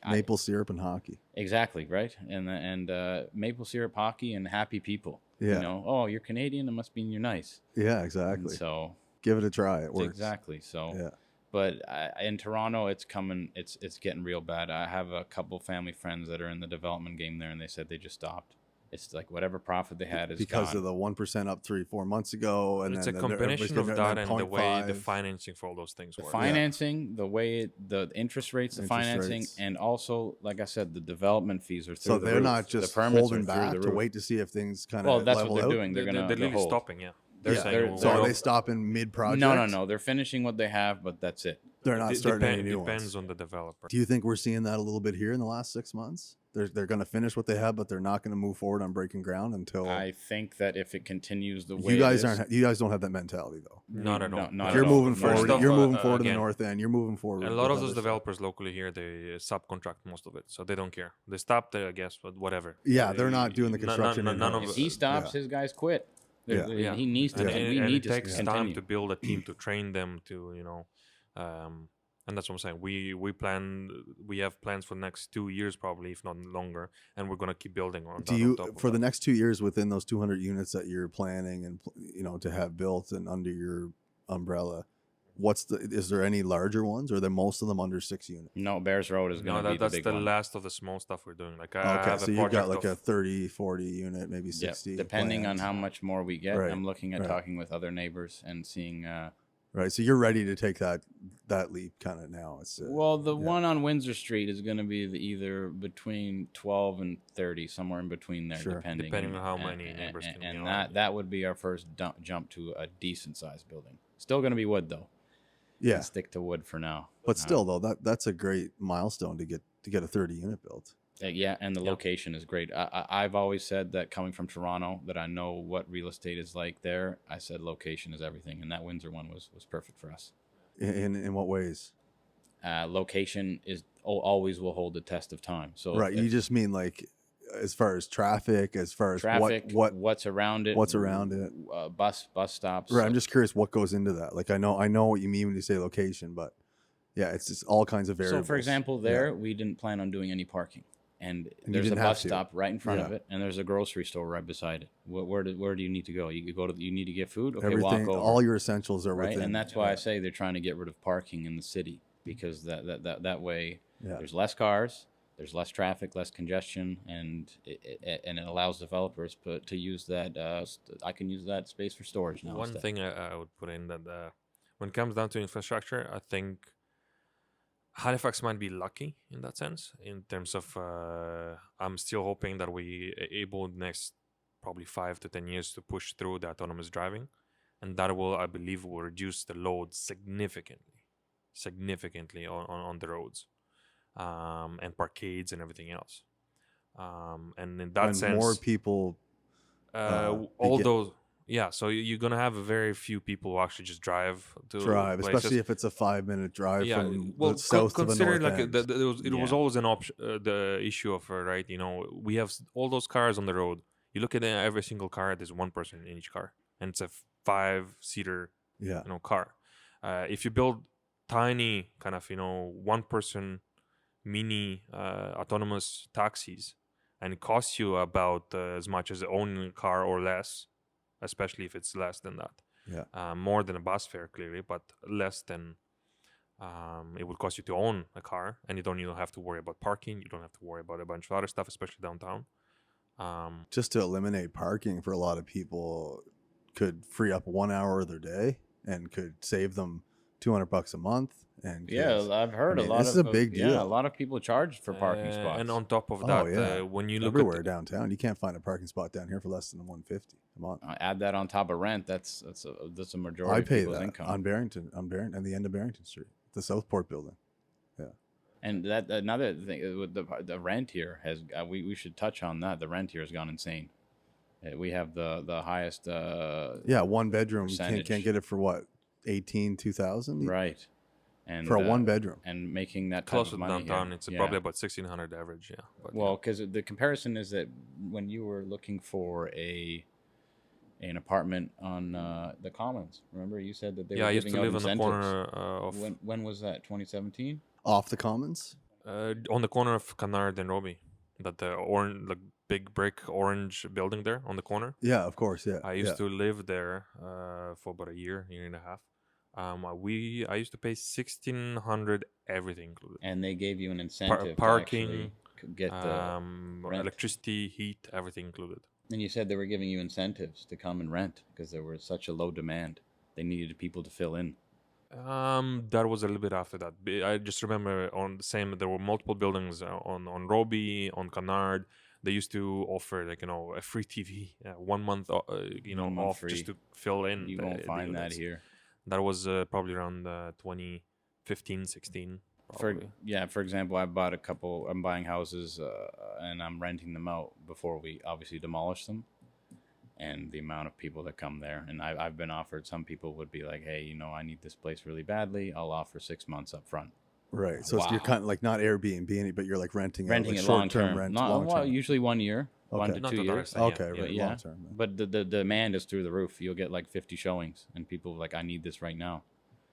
maple syrup and hockey. Exactly, right? And maple syrup, hockey, and happy people. Yeah. You know, oh, you're Canadian, it must mean you're nice. Yeah, exactly. And so give it a try. It works. Exactly. So yeah. But in Toronto, it's coming. It's getting real bad. I have a couple family friends that are in the development game there, and they said they just stopped. It's like whatever profit they had is because gone. of the 1% up 3-4 months ago, and it's then a combination of that and the way the financing for all those things the work. Financing, the way the interest rates, the financing, and also, like I said, the development fees are through the roof. So they're not just holding back to wait to see if things kind of that's what they're doing. They're literally stopping. Yeah. So are they stopping mid-project? No. They're finishing what they have, but that's it. They're not starting any new ones. Depends on the developer. Do you think we're seeing that a little bit here in the last 6 months? They're going to finish what they have, but they're not going to move forward on breaking ground until. I think that if it continues the way you guys don't have that mentality though. Not at all. You're moving forward. You're moving forward in the north end. You're moving forward. A lot of those developers locally here, they subcontract most of it, so they don't care. They stop there, I guess, but whatever. Yeah, they're not doing the construction. If he stops, his guys quit. Yeah. He needs to. We need to. It takes time to build a team, to train them, to and that's what I'm saying. We have plans for the next 2 years, probably, if not longer, and we're gonna keep building on. For the next 2 years, within those 200 units that you're planning and to have built and under your umbrella, is there any larger ones, or are there most of them under 6 units? No, Bears Road is going to be the big one. That's the last of the small stuff we're doing. Like so you've got like a 30, 40 unit, maybe 60. Depending on how much more we get. Right. I'm looking at talking with other neighbors and seeing. Right, so you're ready to take that leap kind of now. It's the one on Windsor Street is going to be either between 12 and 30, somewhere in between there, depending on how many neighbors can get on. That would be our first jump to a decent sized building. Still going to be wood though. Yeah, stick to wood for now. But still, though, that's a great milestone to get a 30 unit built. Yeah, and the location is great. I've always said that coming from Toronto, that I know what real estate is like there. I said location is everything, and that Windsor one was perfect for us. In what ways? Location is always will hold the test of time. So right, you just mean like as far as traffic, what's around it, bus stops. Right, I'm just curious what goes into that. Like I know what you mean when you say location, but yeah, it's just all kinds of variables. So for example, we didn't plan on doing any parking. And there's a bus stop right in front of it, and there's a grocery store right beside it. Where do you need to go? You need to get food. Okay, everything, walk over. All your essentials are right, within. And that's why I say they're trying to get rid of parking in the city, because that way there's less cars, there's less traffic, less congestion, and it allows developers to use that. I can use that space for storage now. One thing I would put in that when it comes down to infrastructure, I think Halifax might be lucky in that sense, in terms of I'm still hoping that we are able next probably 5 to 10 years to push through the autonomous driving, and that I believe will reduce the load significantly on the roads, and parkades and everything else. And in that sense, more people, so you're gonna have very few people who actually just drive, especially if it's a 5-minute drive from the south to the north end. It was always an option. The issue of we have all those cars on the road. You look at every single car. There's one person in each car, and it's a 5-seater car. If you build tiny kind of 1-person mini autonomous taxis, and it costs you about as much as owning a car or less. Especially if it's less than that. Yeah. More than a bus fare, clearly, but less than it would cost you to own a car, and you don't even have to worry about parking. You don't have to worry about a bunch of other stuff, especially downtown. Just to eliminate parking for a lot of people, could free up 1 hour of their day and could save them $200 a month. And I've heard this is a big deal. Yeah, a lot of people charge for parking spots. And on top of that, when you look everywhere downtown, you can't find a parking spot down here for less than $150 a month. Add that on top of rent. That's a majority. I pay of people's that income. on Barrington, and the end of Barrington Street, the Southport building. Yeah. And that another thing with the rent here has we should touch on that. The rent here has gone insane. We have the highest. One bedroom can't get it for what, 2,000, right? And for a one bedroom, and making that close type to of money downtown, here. it's probably about 1,600 average. Yeah. But because the comparison is that when you were looking for an apartment on the Commons, remember you said that they were I used giving to out live on the incentives. corner of. When was that? 2017. Off the Commons. On the corner of Canard and Roby, that the orange, like big brick orange building there on the corner. Yeah, of course. Yeah. I used to live there for about a year and a half. I used to pay 1,600 everything included, and they gave you an incentive parking, to get the electricity, heat, everything included. And you said they were giving you incentives to come and rent because there was such a low demand. They needed people to fill in. That was a little bit after that. I just remember there were multiple buildings on Roby, on Canard. They used to offer a free TV, 1 month, off free. Just to fill in. You won't find that here. That was probably around 2015, 16. For example, I'm buying houses and I'm renting them out before we obviously demolish them. And the amount of people that come there, and I've been offered, some people would be like, hey, I need this place really badly. I'll offer 6 months up front. Right. So you're kind of like not Airbnb, but you're like renting it long-term. Usually 1 year, 1 to 2 years. Okay, right. Yeah. Long-term. But the demand is through the roof. You'll get like 50 showings, and people are like, I need this right now.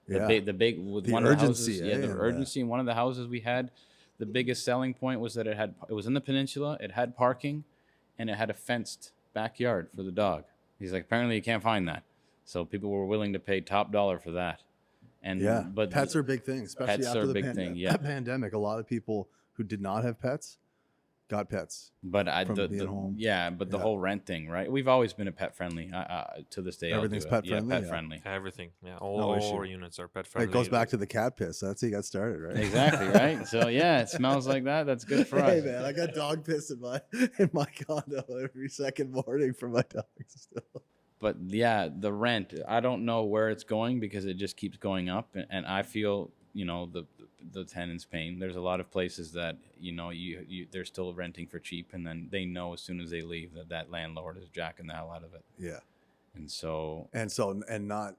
The urgency. The urgency in one of the houses we had, the biggest selling point was that it was in the Peninsula, it had parking, and it had a fenced backyard for the dog. He's like, apparently you can't find that. So people were willing to pay top dollar for that. And but pets are a big thing, especially after the pandemic. A lot of people who did not have pets got pets. But being home. The whole rent thing, right? We've always been a pet friendly. To this day, everything's pet friendly. Pet friendly. Everything. Yeah, all our units are pet friendly. It goes back to the cat piss. That's how you got started, right? Exactly, right. So it smells like that. That's good for us. Hey man, I got dog piss in my condo every second morning for my dogs still. But the rent, I don't know where it's going because it just keeps going up, and I feel the tenants' pain. There's a lot of places that they're still renting for cheap, and then they know as soon as they leave that landlord is jacking the hell out of it. Yeah, and not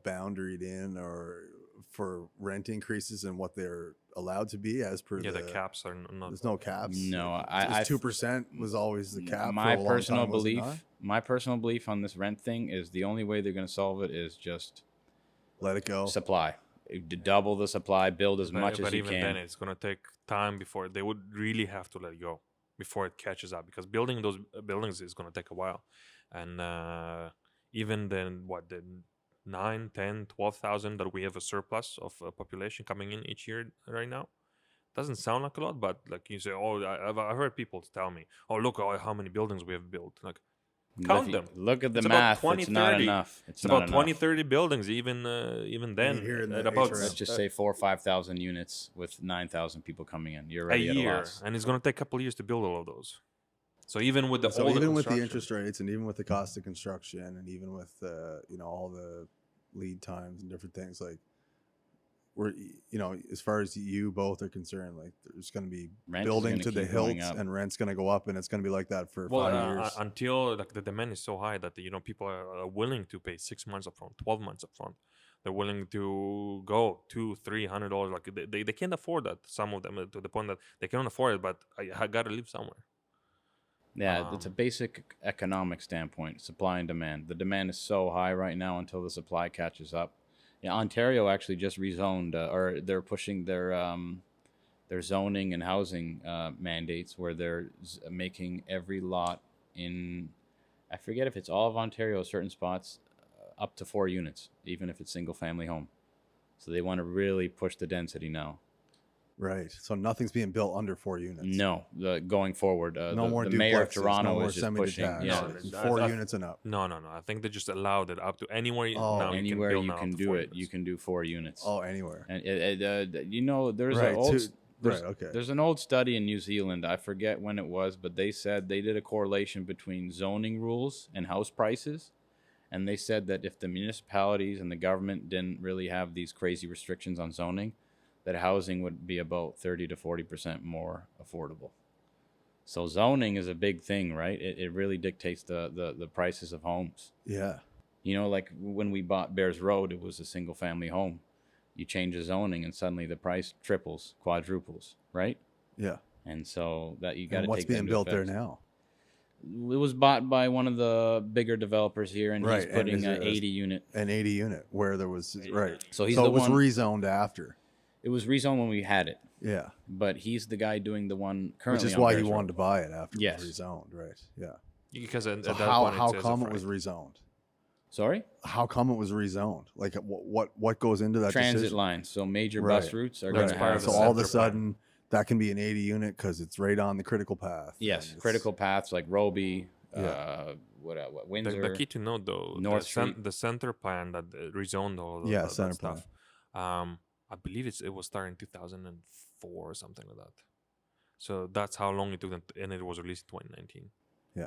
boundaried in or for rent increases and what they're allowed to be as per the caps are not. There's no caps. No, 2% was always the cap. My personal belief on this rent thing is the only way they're going to solve it is just let it go. Supply, double the supply, build as much as you can. But even then, it's going to take time before they would really have to let it go before it catches up, because building those buildings is going to take a while, and even then, the 9, 10, 12,000 that we have a surplus of population coming in each year right now. Doesn't sound like a lot, but like you say, I've heard people tell me, look how many buildings we have built. Like, count them. Look at the math. 20, it's not enough. It's about 20, 30 buildings, even then. Let's just say 4,000 or 5,000 units with 9,000 people coming in. You're already a year, at a loss. And it's going to take a couple of years to build all of those. So even with the interest rates, and even with the cost of construction, and even with all the lead times and different things, like we're as far as you both are concerned, like there's going to be building to the hilt, and rent's going to go up, and it's going to be like that for 5 years until the demand is so high that people are willing to pay 6 months up front, 12 months up front. They're willing to go $200-300. Like they can't afford that. Some of them, to the point that they can't afford it, but I got to live somewhere. Yeah, it's a basic economic standpoint, supply and demand. The demand is so high right now until the supply catches up. Yeah, Ontario actually just rezoned, or they're pushing their zoning and housing mandates, where they're making every lot in, I forget if it's all of Ontario, certain spots, up to 4 units, even if it's single family home. So they want to really push the density now. Right. So nothing's being built under 4 units. No, going forward, No more the mayor of duplexes, Toronto no more is just pushing. semi-detached. Yeah, No, 4 units and up. No. I think they just allowed it up to anywhere. Oh, now anywhere you you can can build do now up it, to 4 you units. can do 4 units. Oh, anywhere. And there's Right, an old right, okay. there's an old study in New Zealand. I forget when it was, but they said they did a correlation between zoning rules and house prices. And they said that if the municipalities and the government didn't really have these crazy restrictions on zoning, that housing would be about 30 to 40% more affordable. So zoning is a big thing, right? It really dictates the prices of homes. Yeah. Like when we bought Bears Road, it was a single family home. You change the zoning and suddenly the price triples, quadruples, right? Yeah. And so that you got to take what's being built there now? It was bought by one of the bigger developers here, and Right, he's and putting is an it 80 unit. An 80 unit where there was, right. So he's so the it was one. rezoned after. It was rezoned when we had it, Yeah. but he's the guy doing the one currently. Which is on why Bears he Road. wanted to buy it after Yes. it was rezoned, right? Yeah. Because at So that point how it's come a it was frame. rezoned? Sorry, How come it was rezoned? Like what goes into that transit decision? lines. So major Right. bus routes are That's going to part have. of So the all of a center plan. sudden that can be an 80 unit because it's right on the critical path. Yes, and it's- critical paths like Roby, Yeah. what Windsor. The key to note though, North Street. the center plan that rezoned all of Yeah, that center stuff. I believe it was started in 2004 or something like that. So that's how long it took them, and it was released in 2019. Yeah.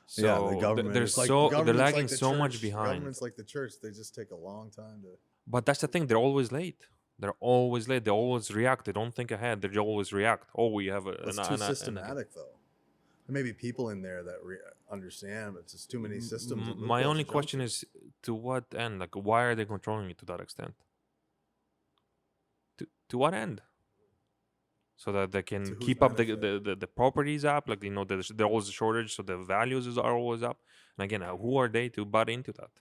So Yeah, the government. they're it's like, so the they're government's lagging like the so much church. behind. Governments like the church, they just take a long time to. But that's the thing; they're always late. They're always late. They always react. They don't think ahead. They always react. Oh, we have a. It's too systematic, though. There may be people in there that understand, but it's just too many systems. and My loopholes only to jump question through. is, to what end? Like, why are they controlling it to that extent? To what end? So that they To can whose keep up benefit? the properties up. Like, there's always a shortage, so the values are always up. And again, who are they to butt into that?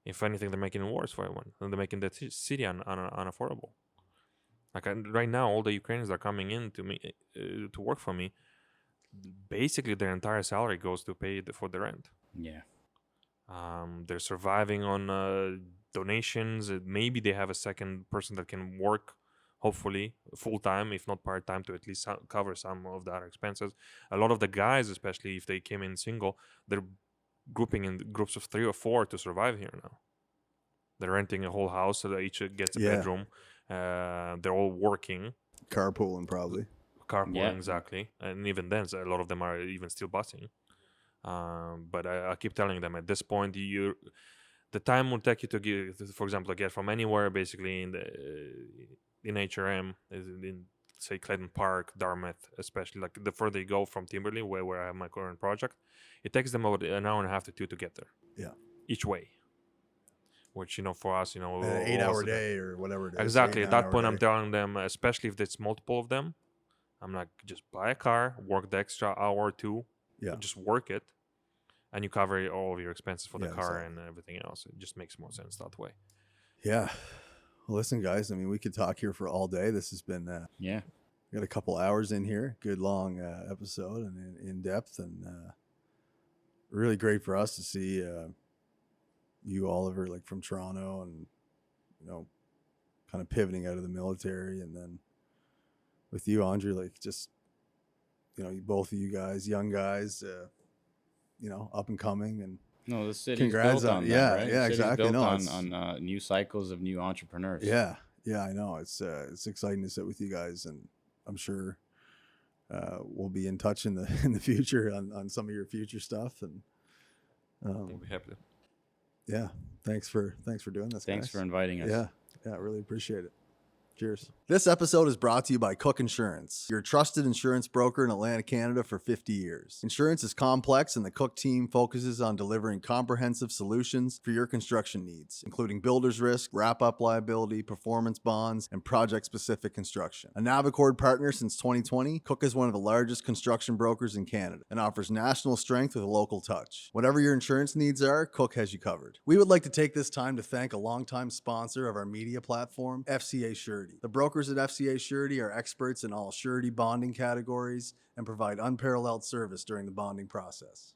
If anything, they're making it worse for everyone. And they're making the city unaffordable. Like right now, all the Ukrainians that are coming in to me to work for me, basically their entire salary goes to pay for the rent. Yeah. They're surviving on donations. Maybe they have a second person that can work, hopefully full time, if not part time, to at least cover some of their expenses. A lot of the guys, especially if they came in single, they're grouping in groups of 3 or 4 to survive here now. They're renting a whole house, so that each gets a bedroom. They're all working. Carpooling, probably. Carpooling, exactly. And even then, a lot of them are even still busing. But I keep telling them at this point, the time will take you to get, for example, to get from anywhere, basically in HRM, in say Clayton Park, Dartmouth, especially, like the further you go from Timberlea, where I have my current project, it takes them about an hour and a half to 2 to get there. Yeah. Each way. Which, for us, An 8-hour day or whatever it is. Exactly. At that point, I'm day. telling them, especially if it's multiple of them, I'm like, just buy a car, work the extra hour or 2, just work it, and you cover all of your expenses for the car and everything else. It just makes more sense that way. Yeah. Well, listen, guys, I mean, we could talk here for all day. This has been, we got a couple hours in here. Good long episode and in depth, and really great for us to see you, Oliver, like from Toronto, and, kind of pivoting out of the military. And then with you, Andrey, like just, both of you guys, young guys, up and coming, and No, the city's congrats built on on yeah, that, right? yeah, The city's exactly. built No, on new cycles of new entrepreneurs. yeah, I know. It's exciting to sit with you guys, and I'm sure we'll be in touch in the future on some of your future stuff. And We'll be happy to. yeah, thanks for doing this. Thanks guys. for inviting us. Yeah, I really appreciate it. Cheers. This episode is brought to you by Cook Insurance, your trusted insurance broker in Atlantic Canada for 50 years. Insurance is complex, and the Cook team focuses on delivering comprehensive solutions for your construction needs, including builder's risk, wrap-up liability, performance bonds, and project-specific construction. A Navicord partner since 2020, Cook is one of the largest construction brokers in Canada and offers national strength with a local touch. Whatever your insurance needs are, Cook has you covered. We would like to take this time to thank a longtime sponsor of our media platform, FCA Surety. The brokers at FCA Surety are experts in all surety bonding categories and provide unparalleled service during the bonding process.